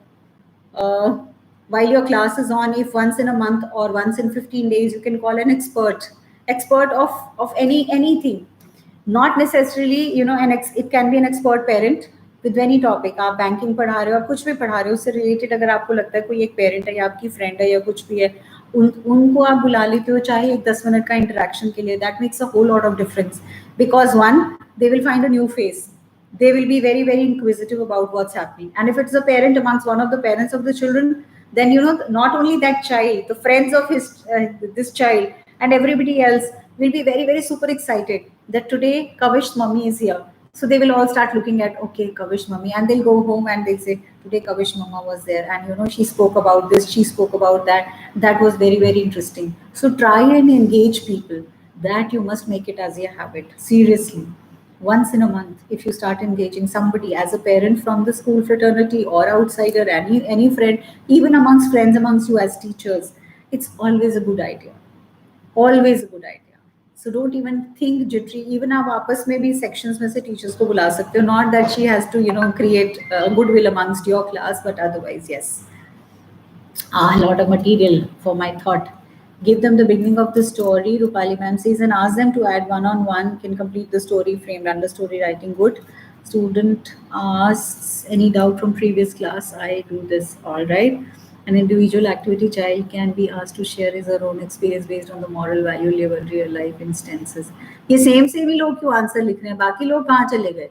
While your class is on, if once in a month or once in 15 days, you can call an expert of anything. Not necessarily, it can be an expert parent with any topic. आप banking पढ़ा रहे हो, आप कुछ भी पढ़ा रहे हो, उससे रिलेटेड अगर आपको लगता है कोई एक पेरेंट है या आपकी फ्रेंड है या कुछ भी है, उनको आप बुला लेते हो, चाहे एक 10 मिनट का इंटरेक्शन के लिए. That makes a whole lot of difference, because one, they will find a new face. They will be very, very inquisitive about what's happening. And if it's a parent amongst one of the parents of the children, then not only that child, the friends of this child and everybody else will be very, very super excited that today Kavish's mummy is here. So they will all start looking at, okay, Kavish mummy, and they'll go home and they'll say, today Kavish mama was there, and she spoke about this, she spoke about that. That was very, very interesting. So try and engage people. That you must make it as a habit. Seriously. Once in a month, if you start engaging somebody as a parent from the school fraternity or outsider, any friend, even amongst friends, amongst you as teachers, it's always a good idea. Always a good idea. So don't even think jittery. Even आप आपस में भी sections में से teachers को बुला सकते हो. Not that she has to create goodwill amongst your class, but otherwise, yes. A lot of material for my thought. Give them the beginning of the story, Rupali ma'am says, and ask them to add one-on-one, can complete the story framed under story writing. Good. Student asks any doubt from previous class. I do this. All right. An individual activity, child can be asked to share his or own experience based on the moral value level real life instances. ये same ही लोग क्यों answer लिख रहे हैं, बाकी लोग कहाँ चले गए?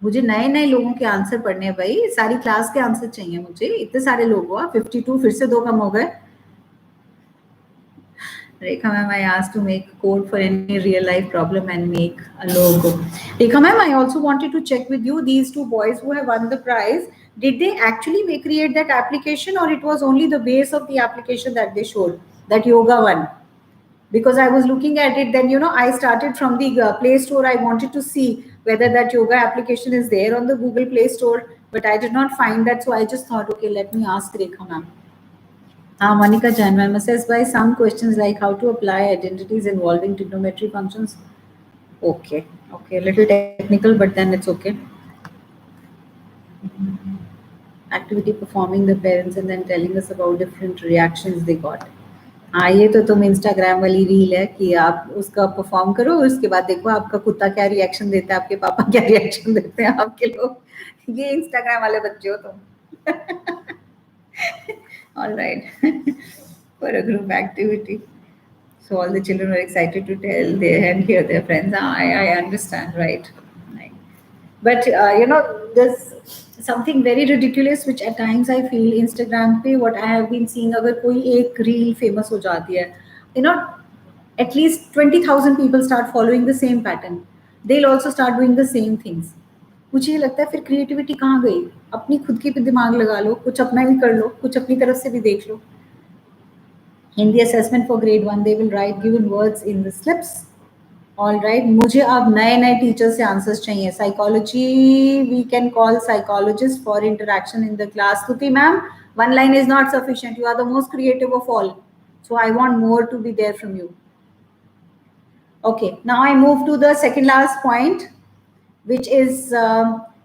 मुझे नए नए लोगों के आंसर पढ़ने हैं भाई, सारी क्लास के आंसर चाहिए मुझे. इतने सारे लोग हो, 52 फिर से 2 कम हो गए. Rekha ma'am, I asked to make code for any real life problem and make a logo. Rekha ma'am, I also wanted to check with you, these 2 boys who have won the prize, did they actually create that application, or it was only the base of the application that they showed, that yoga one? because I was looking at it. Then I started from the Play Store. I wanted to see whether that yoga application is there on the Google Play Store, but I did not find that. So I just thought, okay, let me ask Rekha ma'am. Monica Jain ma'am says by some questions like how to apply identities involving trigonometry functions. Okay, okay, a little technical, but then it's okay. Activity performing the parents and then telling us about different reactions they got. हाँ, ये तो तुम Instagram वाली reel है कि आप उसका perform करो, उसके बाद देखो आपका कुत्ता क्या रिएक्शन देता है, आपके पापा क्या रिएक्शन देते हैं आपके लोग। ये इंस्टाग्राम वाले बच्चे हो तुम। All right. For a group activity. So all the children were excited to tell their and hear their friends. I understand, right? Right. But there's something very ridiculous which at times I feel Instagram पे what I have been seeing, अगर कोई एक reel famous हो जाती है, you know, at least 20,000 people start following the same pattern. They'll also start doing the same things. मुझे ये लगता है फिर क्रिएटिविटी कहाँ गई? अपनी खुद की भी दिमाग लगा लो, कुछ अपना भी कर लो, कुछ अपनी तरफ से भी देख लो. In the assessment for grade 1, they will write given words in the slips. All right, मुझे अब नए नए टीचर से आंसर्स चाहिए. Psychology we can call psychologist for interaction in the class. Stuti ma'am, one line is not sufficient. You are the most creative of all. So I want more to be there from you. Okay, now I move to the second last point, which is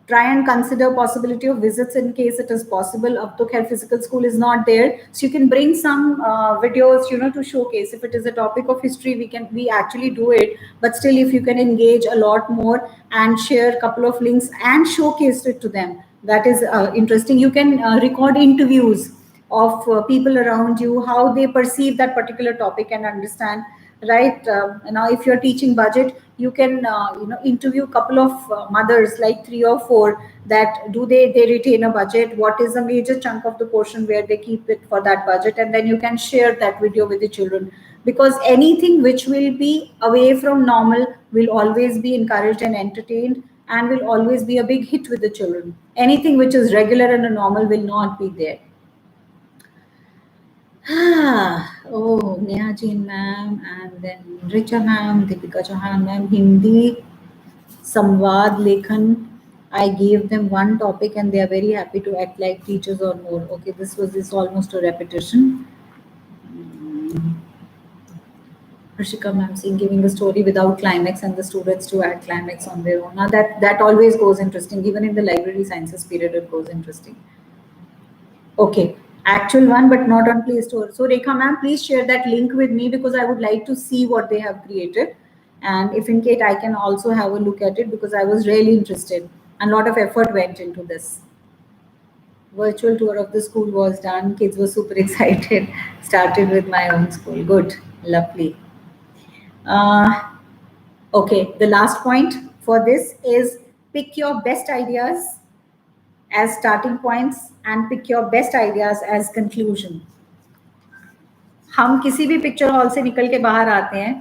try and consider possibility of visits in case it is possible. Up to care physical school is not there, so you can bring some videos, to showcase. If it is a topic of history, we actually do it, but still if you can engage a lot more and share a couple of links and showcase it to them, that is interesting. You can record interviews of people around you, how they perceive that particular topic and understand, right? Now if you're teaching budget, you can interview a couple of mothers, like 3 or 4, that do they retain a budget, what is a major chunk of the portion where they keep it for that budget, and then you can share that video with the children, because anything which will be away from normal will always be encouraged and entertained and will always be a big hit with the children. Anything which is regular and a normal will not be there. Oh, Neha Jain ma'am, and then Richa ma'am, Deepika Chauhan ma'am, Hindi, Samvad, Lekhan. I gave them one topic and they are very happy to act like teachers or more. Okay, this almost a repetition. Rishika ma'am saying giving the story without climax and the students to add climax on their own. Now that always goes interesting. Even in the library sciences period, it goes interesting. Okay, actual one, but not on Play Store. So Rekha ma'am, please share that link with me because I would like to see what they have created. And if in case I can also have a look at it because I was really interested and a lot of effort went into this. Virtual tour of the school was done. Kids were super excited. Started with my own school. Good, lovely. Okay, the last point for this is pick your best ideas as starting points and pick your best ideas as conclusion. हम किसी भी picture hall से निकल के बाहर आते हैं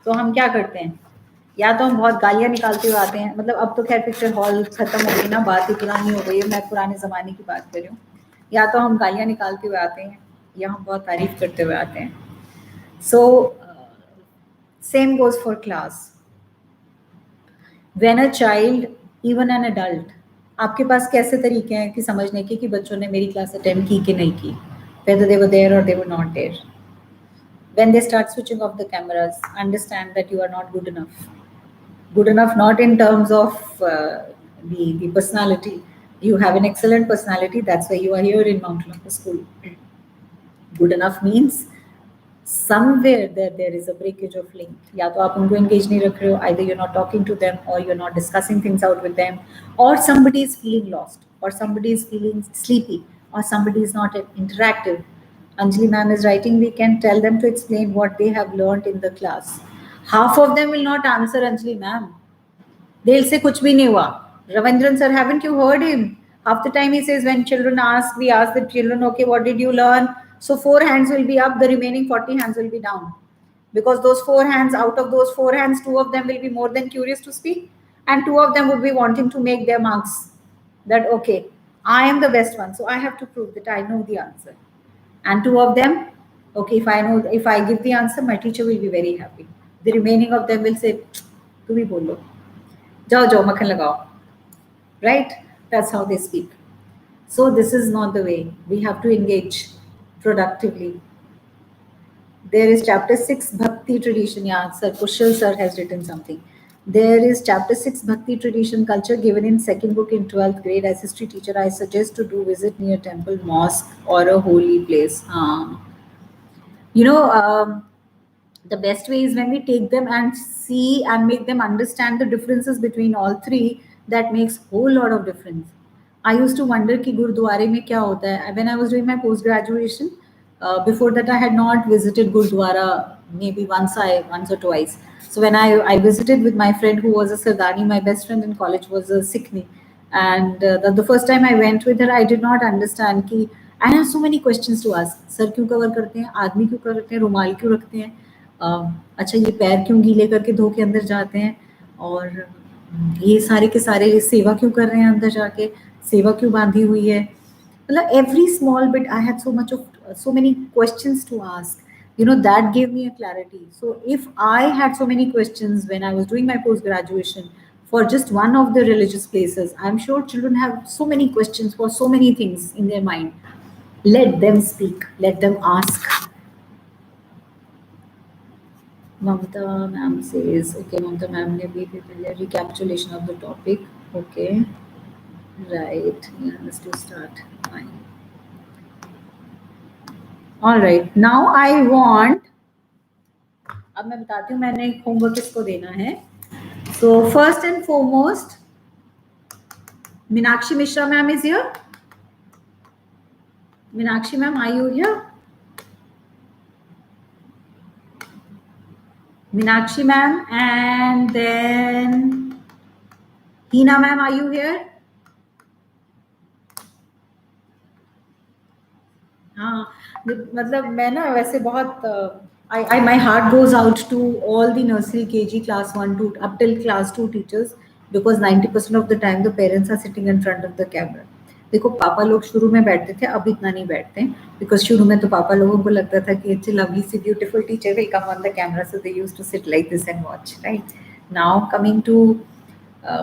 तो हम क्या करते हैं? या तो हम बहुत गालियां निकालते हुए आते हैं, मतलब अब तो खैर पिक्चर हॉल खत्म हो गई ना, बात ही पुरानी हो गई है, मैं पुराने ज़माने की बात कर रही हूँ. या तो हम गालियां निकालते हुए आते हैं या हम बहुत तारीफ करते हुए आते हैं. So same goes for class. When a child, even an adult, आपके पास कैसे तरीके हैं कि समझने के कि बच्चों ने मेरी क्लास अटेंड की कि नहीं की, whether they were there or they were not there. When they start switching off the cameras, understand that you are not good enough. Good enough not in terms of the personality. You have an excellent personality, that's why you are here in Mount Olympus School. Good enough means somewhere there is a breakage of link. या तो आप उनको engage नहीं रख रहे हो, either you're not talking to them or you're not discussing things out with them, or somebody is feeling lost, or somebody is feeling sleepy, or somebody is not interactive. Anjali ma'am is writing, we can tell them to explain what they have learned in the class. Half of them will not answer, Anjali ma'am. They'll say kuch bhi nahi hua. Ravindran sir, haven't you heard him? Half the time he says when children ask, we ask the children, okay, what did you learn? So 4 hands will be up, the remaining 40 hands will be down. Because those 4 hands, out of those 4 hands, 2 of them will be more than curious to speak, and 2 of them would be wanting to make their marks. That, okay, I am the best one, so I have to prove that I know the answer. And 2 of them Okay, if I know, if I give the answer, my teacher will be very happy. The remaining of them will say, "तुम ही बोलो, जाओ जाओ मक्खन लगाओ." Right? That's how they speak. So this is not the way. We have to engage productively. There is chapter 6 Bhakti tradition. Yeah, Sir Kushal sir has written something. There is chapter 6 Bhakti tradition culture given in second book in 12th grade. As history teacher, I suggest to do visit near temple, mosque, or a holy place. You know, the best way is when we take them and see and make them understand the differences between all three. That makes whole lot of difference. I used to wonder कि गुरुद्वारे में क्या होता है. When I was doing my post graduation, before that I had not visited Gurudwara, maybe once or twice. So when I visited with my friend who was a Sardani, my best friend in college was a Sikhni, and the first time I went with her, I did not understand कि I have so many questions to ask. Sir क्यों cover करते हैं, आदमी क्यों करते हैं, रुमाल क्यों रखते हैं, अच्छा ये पैर क्यों गीले करके धो के अंदर जाते हैं, और ये सारे के सारे ये सेवा क्यों कर रहे हैं, अंदर जाके सेवा क्यों बांधी हुई है. मतलब every small bit I had so many questions to ask. You know, that gave me a clarity. So if I had so many questions when I was doing my post graduation for just one of the religious places, I'm sure children have so many questions for so many things in their mind. Let them speak, let them ask. Mamta ma'am says, okay, Mamta ma'am ne bhi prepared recapitulation of the topic. Okay, right. Yeah, let's do start. Fine. All right. Now I want. अब मैं बताती हूँ मैंने homework किसको देना है. So first and foremost, Meenakshi Mishra ma'am is here. Meenakshi ma'am, are you here? Meenakshi ma'am, and then Hina ma'am, are you here? हाँ, मतलब मैं ना वैसे बहुत my heart goes out to all the nursery KG class 1 to up till class 2 teachers, because 90% of the time the parents are sitting in front of the camera. देखो पापा लोग शुरू में बैठते थे, अब इतना नहीं बैठते हैं, बिकॉज शुरू में तो पापा लोगों को लगता था कि अच्छी लवली सी beautiful teacher will come on the camera, so they used to sit like this and watch. Right now coming to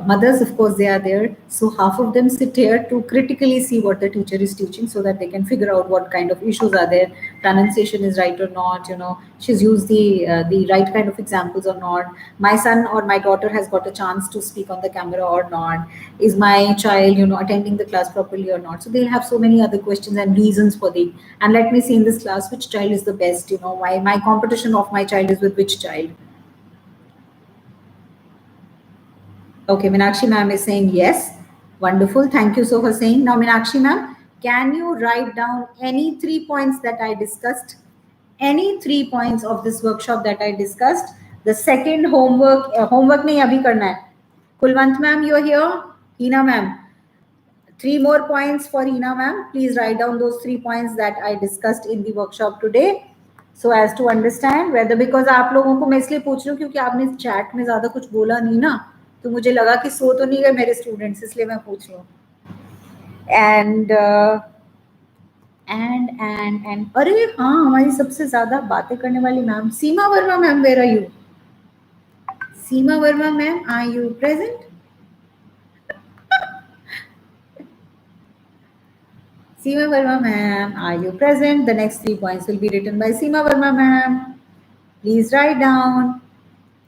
mothers, of course, they are there. So half of them sit here to critically see what the teacher is teaching, so that they can figure out what kind of issues are there, pronunciation is right or not, you know, she's used the right kind of examples or not, my son or my daughter has got a chance to speak on the camera or not, is my child, you know, attending the class properly or not. So they'll have so many other questions and reasons for the, and let me see in this class which child is the best, you know, why my competition of my child is with which child. Okay, Meenakshi ma'am is saying yes. Wonderful. Thank you so for saying. Now, Meenakshi ma'am, can you write down any 3 points that I discussed? Any 3 points of this workshop that I discussed? The second homework नहीं अभी करना है. Kulwant ma'am, you are here. Hina ma'am, 3 more points for Hina ma'am. Please write down those 3 points that I discussed in the workshop today, so as to understand whether, because आप लोगों को मैं इसलिए पूछ रही हूँ क्योंकि आपने चैट में ज्यादा कुछ बोला नहीं ना, तो मुझे लगा कि सो तो नहीं गए मेरे स्टूडेंट्स, इसलिए मैं पूछ रही हूँ. एंड अरे हाँ, हमारी सबसे ज्यादा बातें करने वाली ma'am Seema Verma ma'am, where are you? Seema Verma ma'am, are you present? Seema Verma ma'am, are you present? The next 3 points will be written by Seema Verma ma'am. Please write down.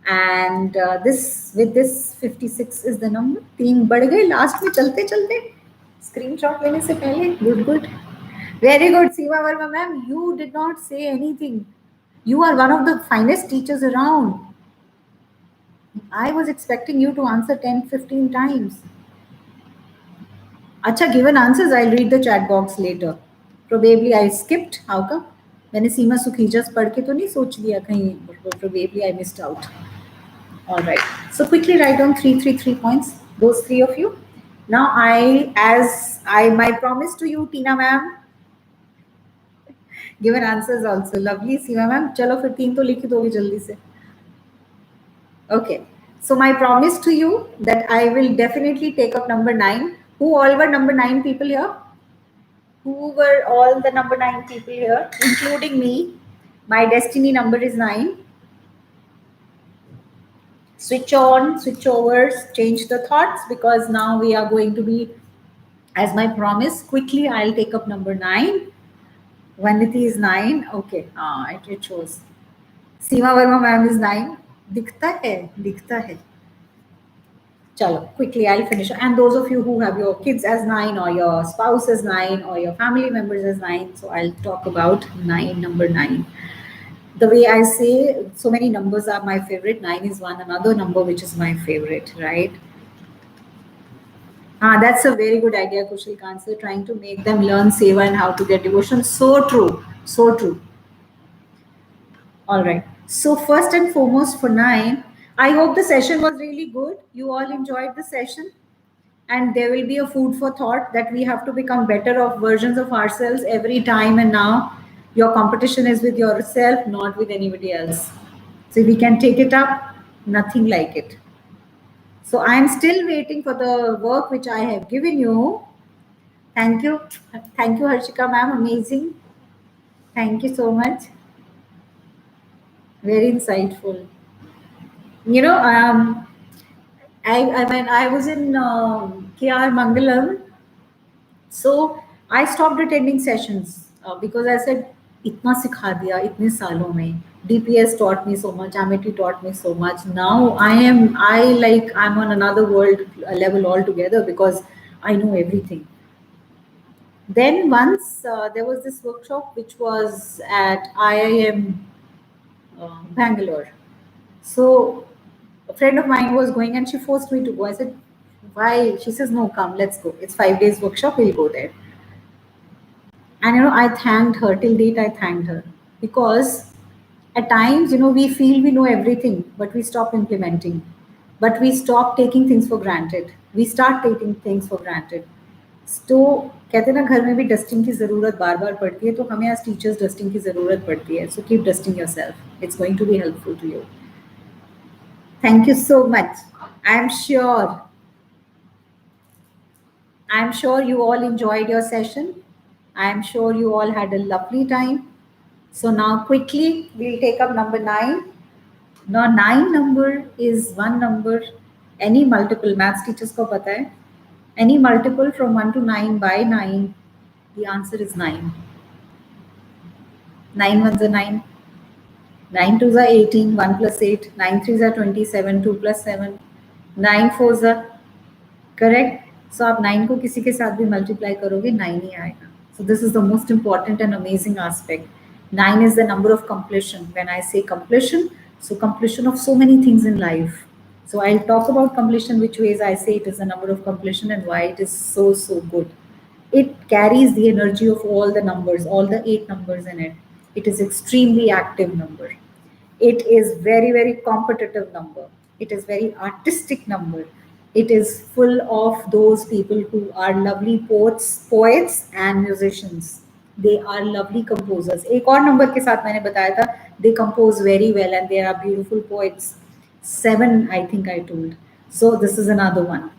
And this, with this 56 is the number. 3 बढ़ गए last में चलते चलते, screenshot लेने से पहले. Good good, very good. Seema Verma ma'am, you did not say anything. You are one of the finest teachers around. I was expecting you to answer 10-15 times. अच्छा, given answers, I'll read the chat box later. Probably I skipped. How come? मैंने सीमा सुखीजस पढ़ के तो नहीं सोच लिया कहीं, probably I missed out. All right. So quickly write down 3 points. Those 3 of you. Now my promise to you, Tina ma'am, given answers also. Lovely, Seema ma'am. चलो फिर 3 तो लिख दोगे जल्दी से. Okay. So my promise to you that I will definitely take up number 9. Who all were number 9 people here? Who were all the number 9 people here, including me? My destiny number is 9. Switch on, switch overs, change the thoughts, because now we are going to be, as my promise, quickly I'll take up number 9. Vanity is 9. Okay, it shows. Seema Verma ma'am is 9. दिखता है, दिखता है. Chalo, quickly I'll finish. And those of you who have your kids as 9, or your spouse as 9, or your family members as 9, so I'll talk about 9, number 9. The way I say, so many numbers are my favorite. 9 is one another number which is my favorite, right? That's a very good idea, Kushal Kansar, trying to make them learn seva and how to get devotion. So true, so true. All right. So first and foremost for 9, I hope the session was really good. You all enjoyed the session. And there will be a food for thought that we have to become better of versions of ourselves every time. And now your competition is with yourself, not with anybody else. So if we can take it up, nothing like it. So I am still waiting for the work which I have given you. Thank you. Thank you, Harshika ma'am. Amazing. Thank you so much. Very insightful. You know, I was in KR Mangalam. So I stopped attending sessions because I said, "Itna sikha diya, itne saalon mein. DPS taught me so much, Amity taught me so much. Now I'm on another world level altogether because I know everything." Then once there was this workshop which was at IIM Bangalore. So a friend of mine was going and she forced me to go. I said, "Why?" She says, "No, come, let's go. It's 5 days workshop, we'll go there." And I thanked her. Till date, I thanked her, because at times, we feel we know everything, but we stop implementing. But we stop taking things for granted. We start taking things for granted. तो कहते हैं ना, घर में भी dusting की ज़रूरत बार बार पड़ती है, तो हमें एज टीचर्स डस्टिंग की ज़रूरत पड़ती है. So keep dusting yourself. It's going to be helpful to you. Thank you so much. I'm sure you all enjoyed your session. I'm sure you all had a lovely time. So now quickly we'll take up number 9. Now 9 number is one number, any multiple, maths teachers ko pata hai, any multiple from 1 to 9 by 9, the answer is 9. 9 ones are 9. 9 twos are 18, 1 plus 8. 9 threes are 27, 2 plus 7. 9 fours are correct. So आप 9 को किसी के साथ भी multiply करोगे, 9 ही आएगा. So this is the most important and amazing aspect. 9 is the number of completion. When I say completion, so completion of so many things in life. So I'll talk about completion, which ways I say it is a number of completion and why it is so, so good. It carries the energy of all the numbers, all the 8 numbers in it. It is extremely active number. It is very, very competitive number. It is very artistic number. It is full of those people who are lovely poets and musicians. They are lovely composers. एक और number के साथ मैंने बताया था, they compose very well and they are beautiful poets. 7, I think I told. So this is another one.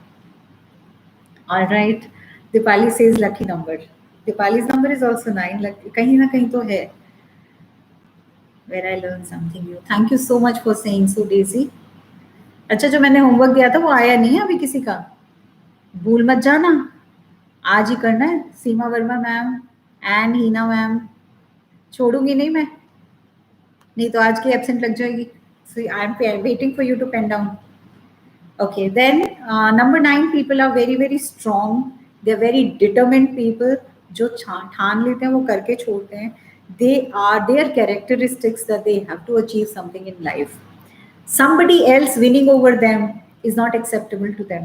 All right. Dipali says lucky number. Dipali's number is also 9. कहीं ना कहीं तो है. Where I learned something new. Thank you so much for saying so, Daisy. अच्छा, जो मैंने homework दिया था वो आया नहीं है अभी किसी का. भूल मत जाना, आज ही करना है. Seema Verma ma'am and Heena ma'am, छोड़ूंगी नहीं मैं, नहीं तो आज की एब्सेंट लग जाएगी. So I am waiting for you to pen down. Okay, then number 9 people are very, very strong. They are very determined people. जो ठान लेते हैं वो करके छोड़ते हैं. They are their characteristics that they have to achieve something in life. Somebody else winning over them is not acceptable to them.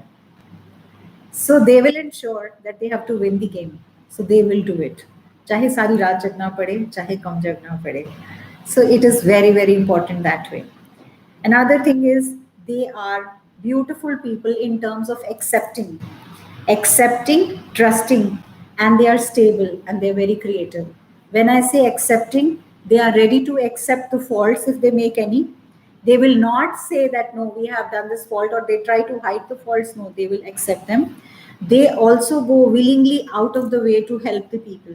So they will ensure that they have to win the game. So they will do it. चाहे सारी रात जगना पड़े, चाहे कम जगना पड़े. So it is very, very important that way. Another thing is they are beautiful people in terms of accepting, trusting, and they are stable and they're very creative. When I say accepting, they are ready to accept the faults if they make any. They will not say that, no, we have done this fault, or they try to hide the faults. No, they will accept them. They also go willingly out of the way to help the people.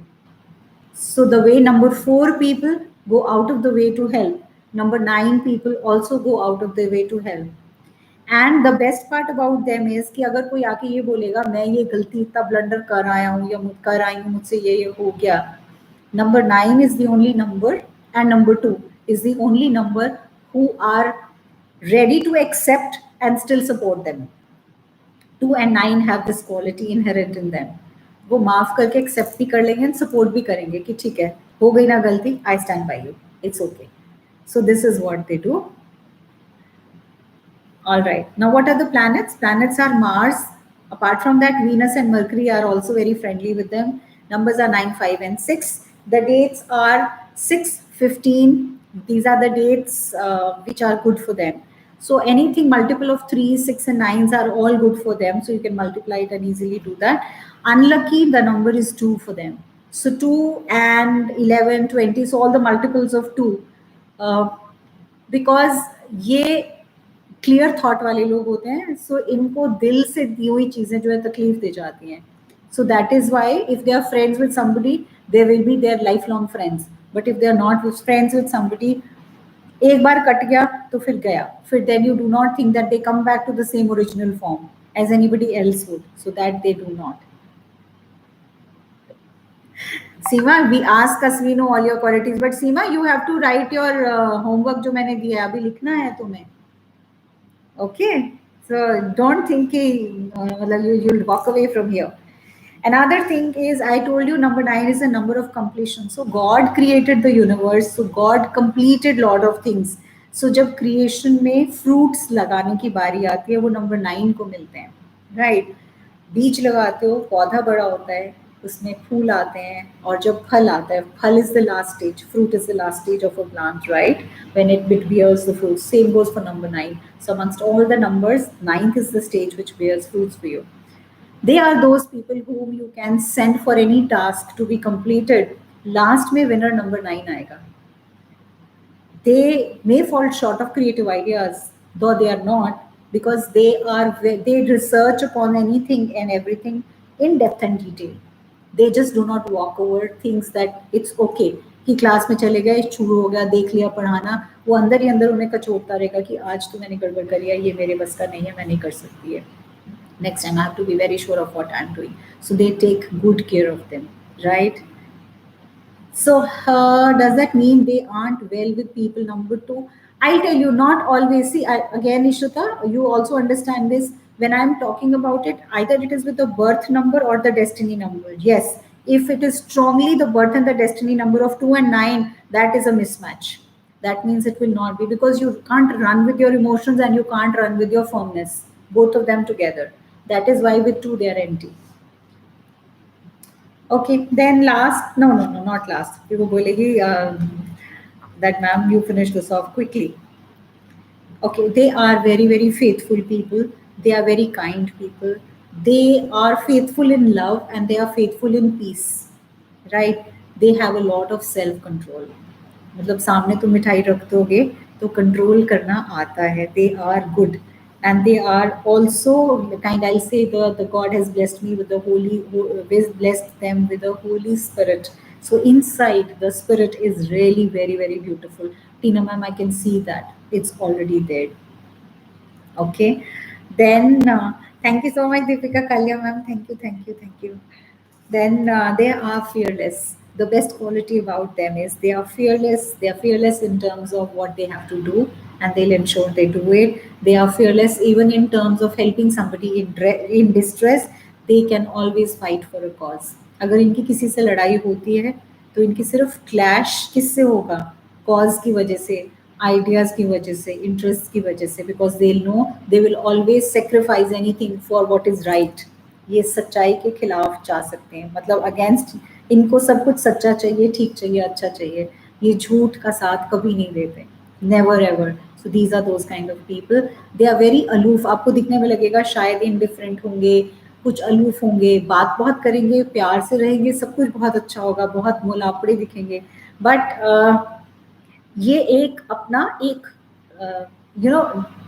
So the way number 4 people, go out of the way to help. Number 9 people also go out of their way to help. And the best part about them is कि अगर कोई आके ये बोलेगा मैं ये गलती इतना ब्लंडर कर आया हूँ या कर आई हूँ मुझसे ये हो गया, number 9 is the only number and number 2 is the only number who are ready to accept and still support them. 2 and 9 have this quality inherent in them. वो माफ करके एक्सेप्ट भी कर लेंगे एंड सपोर्ट भी करेंगे कि ठीक है हो गई ना गलती, I stand by you, it's okay. So this is what they do. All right. Now, what are the planets? Planets are Mars. Apart from that, Venus and Mercury are also very friendly with them. Numbers are 9, 5, and 6. The dates are 6, 15. These are the dates which are good for them. So anything multiple of 3, 6, and 9s are all good for them. So you can multiply it and easily do that. Unlucky, the number is 2 for them. So 2 and 11, 20, so all the multiples of 2. Because ये clear thought वाले लोग होते हैं, सो इनको दिल से दी हुई चीजें जो है तकलीफ दे जाती हैं. So that is why if they are friends with somebody they will be their life long friends. But if they are not friends with somebody, एक बार कट गया तो फिर गया, फिर then you do not think that they come back to the same original form as anybody else would. So that they do not. Seema, we ask us we know all your qualities, but Seema you have to write your homework जो मैंने दिया है, अभी लिखना है तुम्हें. Okay, so don't think you'll walk away from here. Another thing is, I told you number 9 is a number of completion. So God created the universe, so God completed lot of things. So जब creation में fruits लगाने की बारी आती है वो number 9 को मिलते हैं, right? बीज लगाते हो, पौधा बड़ा होता है, उसमें फूल आते हैं, और जब फल आता है, फल is the last stage, fruit is the last stage of a plant, right? When it bears the fruit. Same goes for number 9. So amongst all the numbers, 9th is the stage which bears fruits for you. They are those people whom you can send for any task to be completed. Last में winner number 9 आएगा. They may fall short of creative ideas, though they are not, because they research upon anything and everything in depth and detail. They just do not walk over things that it's okay कि class में चले गए, शुरू हो गया, देख लिया पढ़ाना, वो अंदर ही अंदर उन्हें कचोटता रहेगा कि आज तो मैंने गड़बड़ करी है, ये मेरे बस का नहीं है, मैं नहीं कर सकती है. Next time I have to be very sure of what I'm doing. So they take good care of them, right? So does that mean they aren't well with people? Number 2, I'll tell you, not always. See, again, Ishita, you also understand this. When I'm talking about it, either it is with the birth number or the destiny number. Yes, if it is strongly the birth and the destiny number of 2 and 9, that is a mismatch. That means it will not be, because you can't run with your emotions and you can't run with your firmness, both of them together. That is why with 2 they are empty. Okay, then last, no, not last. We will that ma'am, you finish this off quickly. Okay, they are very, very faithful people. They are very kind people. They are faithful in love and they are faithful in peace, right? They have a lot of self-control. मतलब सामने तुम मिठाई रख दोगे तो control करना आता है. They are good. And they are also kind, I'll say the God has blessed me with the blessed them with the Holy Spirit. So inside the spirit is really very, very beautiful. Tina ma'am, I can see that it's already there. Okay, then thank you so much, Deepika Kalya ma'am. Thank you. Then they are fearless. The best quality about them is they are fearless. They are fearless in terms of what they have to do, and they'll ensure they do it. They are fearless even in terms of helping somebody in distress. They can always fight for a cause. अगर इनकी किसी से लड़ाई होती है तो इनकी सिर्फ क्लैश किससे होगा? कॉज की वजह से, आइडियाज की वजह से, इंटरेस्ट की वजह से, because they know they will always sacrifice anything for what is right. ये सच्चाई के खिलाफ जा सकते हैं, मतलब अगेंस्ट, इनको सब कुछ सच्चा चाहिए, ठीक चाहिए, अच्छा चाहिए. ये झूठ का साथ कभी नहीं देते, never ever. So these are those kind of people. They are very aloof. आपको दिखने में लगेगा शायद इनडिफरेंट होंगे, कुछ अलूफ होंगे, बात बहुत करेंगे, प्यार से रहेंगे, सब कुछ बहुत अच्छा होगा, बहुत मोलापड़े दिखेंगे, बट ये एक अपना एक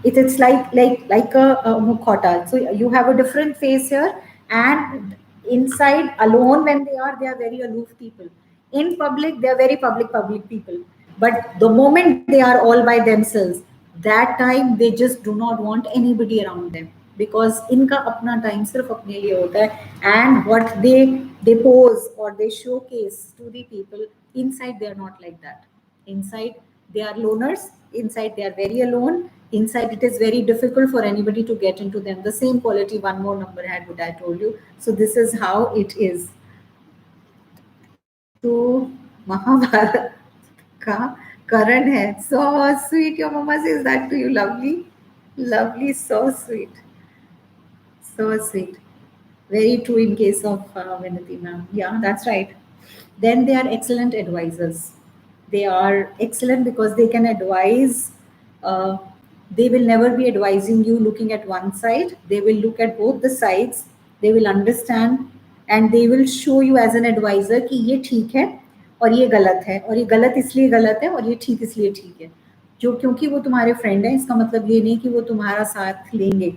it's like a mukhota. So you have a different face here, and inside alone when they are very aloof people. In public they are very public people. But the moment they are all by themselves, that time they just do not want anybody around them, because इनका अपना time सिर्फ अपने लिए होता है. And what they pose or they showcase to the people, inside they are not like that. Inside they are loners. Inside they are very alone. Inside it is very difficult for anybody to get into them. The same quality one more number had what I told you. So this is how it is. तो महाभारत का करण है. So sweet, your mama says that to you. Lovely, lovely, so sweet, so sweet. Very true in case of Vinati ma'am. Yeah, that's right. Then they are excellent advisors. They are excellent because they can advise. Uh, they will never be advising you looking at one side. They will look at both the sides. They will understand and they will show you as an advisor कि ये ठीक है और ये गलत है, और ये गलत इसलिए गलत है और ये ठीक इसलिए ठीक है. जो क्योंकि वो तुम्हारे फ्रेंड हैं, इसका मतलब ये नहीं कि वो तुम्हारा साथ लेंगे.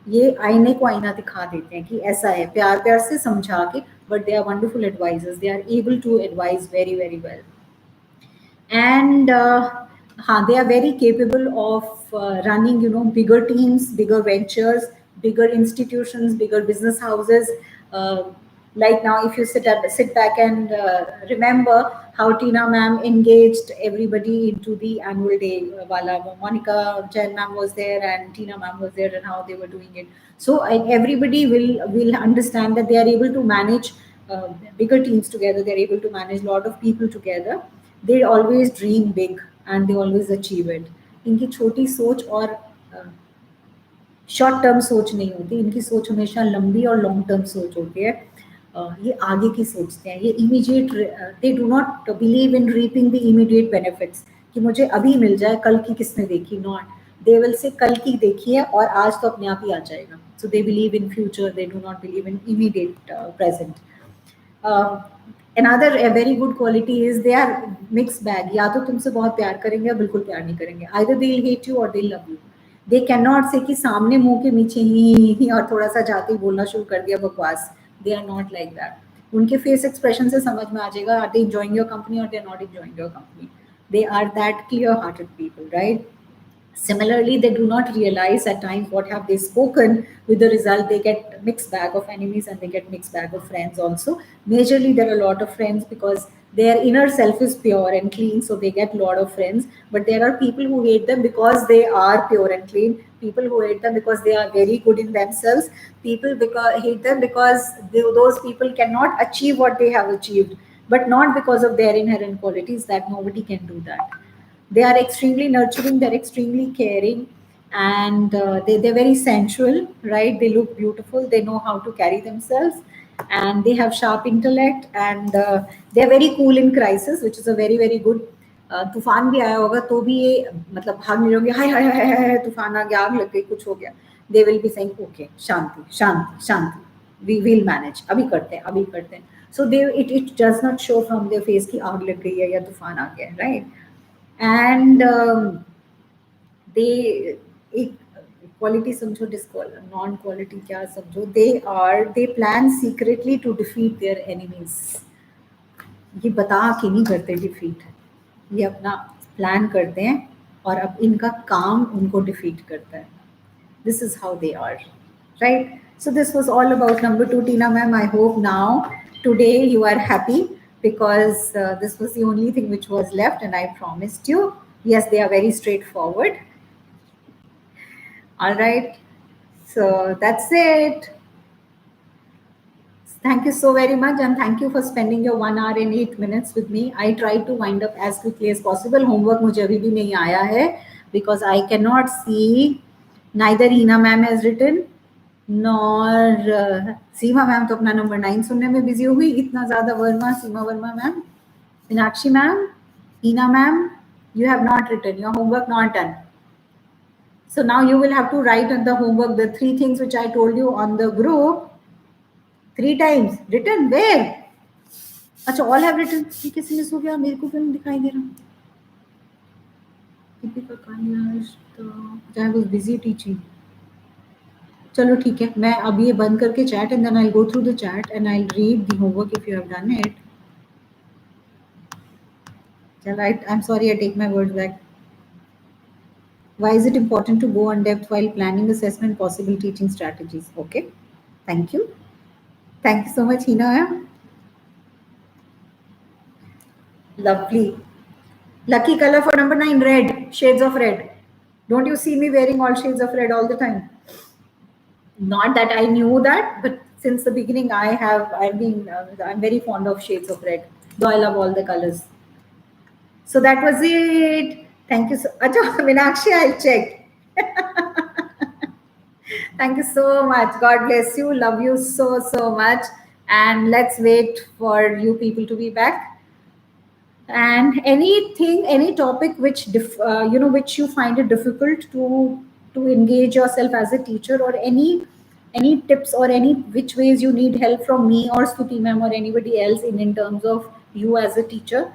ये आईने को आईना दिखा देते हैं कि ऐसा है, प्यार प्यार से समझा के. But they are wonderful advisers. They are able to advise very very well. And they are very capable of running, bigger teams, bigger ventures, bigger institutions, bigger business houses. uh, like now, if you sit back and remember how Tina ma'am engaged everybody into the annual day wala. Monica Chen ma'am was there and Tina ma'am was there, and how they were doing it. So everybody will understand that they are able to manage bigger teams together. They are able to manage a lot of people together. They always dream big and they always achieve it. इनकी छोटी सोच और short term सोच नहीं होती. इनकी सोच हमेशा लंबी और लॉन्ग टर्म सोच होती है. ये आगे की सोचते हैं. ये immediate, they do not believe in reaping the immediate benefits कि मुझे अभी मिल जाए, कल की किसने देखी. नॉट, दे विल से कल की देखी है और आज तो अपने आप ही आ जाएगा. So they believe in future. They do not believe in immediate present. Another a very good quality is they are mixed bag. या तो तुमसे बहुत प्यार करेंगे या बिल्कुल प्यार नहीं करेंगे. Either they'll hate you or they'll love you. They cannot say कि सामने मुंह के नीचे ही और थोड़ा सा जाते ही बोलना शुरू कर दिया बकवास. They are not like that. उनके फेस एक्सप्रेशन से समझ में आ जाएगा are they enjoying your company or they are not enjoying your company. They are that clear hearted people, right? Similarly, they do not realize at times what have they spoken. With the result, they get mixed bag of enemies and they get mixed bag of friends also. Majorly, there are a lot of friends because their inner self is pure and clean, so they get a lot of friends. But there are people who hate them because they are pure and clean. People who hate them because they are very good in themselves. People hate them because those people cannot achieve what they have achieved, but not because of their inherent qualities. That nobody can do that. They are extremely nurturing. They're extremely caring, and they're very sensual, right? They look beautiful. They know how to carry themselves, and they have sharp intellect, and they're very cool in crisis, which is a very very good. तूफान भी आया होगा तो भी ये मतलब भाग नहीं रहोगे. हाय हाय हाय हाय हाय, तूफान आ गया, आग लग गई, कुछ हो गया. They will be saying okay, shanti shanti shanti, we will manage, अभी करते हैं अभी करते हैं. So they it does not show from their face कि आग लग गई है या तूफान आ गया है, राइट? And they एक क्वालिटी समझो, नॉन क्वालिटी क्या समझो. they plan secretly to defeat their enemies. ये बता के नहीं करते डिफीट, ये अपना प्लान करते हैं और अब इनका काम उनको डिफीट करता है. This is how they are, right? So this was all about number 2, Tina ma'am. I hope now today you are happy because this was the only thing which was left, and I promised you. Yes, they are very straightforward. All right. So that's it. Thank you so very much, and thank you for spending your 1 hour and 8 minutes with me. I try to wind up as quickly as possible. Homework मुझे अभी भी नहीं आया है because I cannot see. Neither Hina ma'am has written nor Seema ma'am तो अपना number 9 सुनने में बिजी हो गई. इतना ज्यादा Verma, Seema Verma ma'am, Meenakshi ma'am, Hina ma'am, you have not written. Your homework not done. So now you will have to write on the homework the 3 things which I told you on the group. 3 times written. Where? अच्छा, all have written. ये कैसे miss हो गया? मेरे को क्यों नहीं दिखाई दे रहा? Deepika कान्या, I was busy teaching. चलो ठीक है, मैं अब ये बंद करके chat and then I'll go through the chat and I'll read the homework if you have done it. I'm sorry, I take my words back. Why is it important to go on depth while planning assessment possible teaching strategies? Okay. Thank you. Thank you so much, Hina. Lovely. Lucky color for number 9, red. Shades of red. Don't you see me wearing all shades of red all the time? Not that I knew that, but since the beginning, I'm very fond of shades of red. Though I love all the colors. So that was it. Thank you so Acha, Meenakshi, I'll check. Thank you so much. God bless you. Love you so, so much. And let's wait for you people to be back. And anything, any topic which which you find it difficult to engage yourself as a teacher, or any tips or any which ways you need help from me or Stuti ma'am or anybody else in terms of you as a teacher,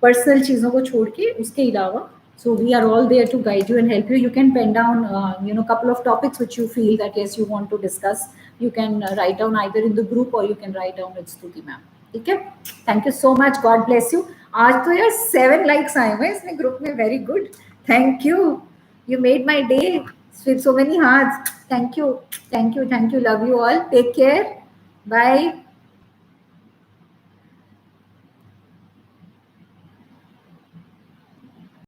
personal चीज़ों को छोड़ के उसके अलावा, so we are all there to guide you and help you. You can pen down couple of topics which you feel that yes you want to discuss. You can write down either in the group or you can write down with Stuti ma'am. ठीक है, thank you so much, God bless you. आज तो यार 7 likes आए हुए इसमें group में, very good, thank you, you made my day with so many hearts. Thank you, thank you, thank you. Love you all. Take care. Bye.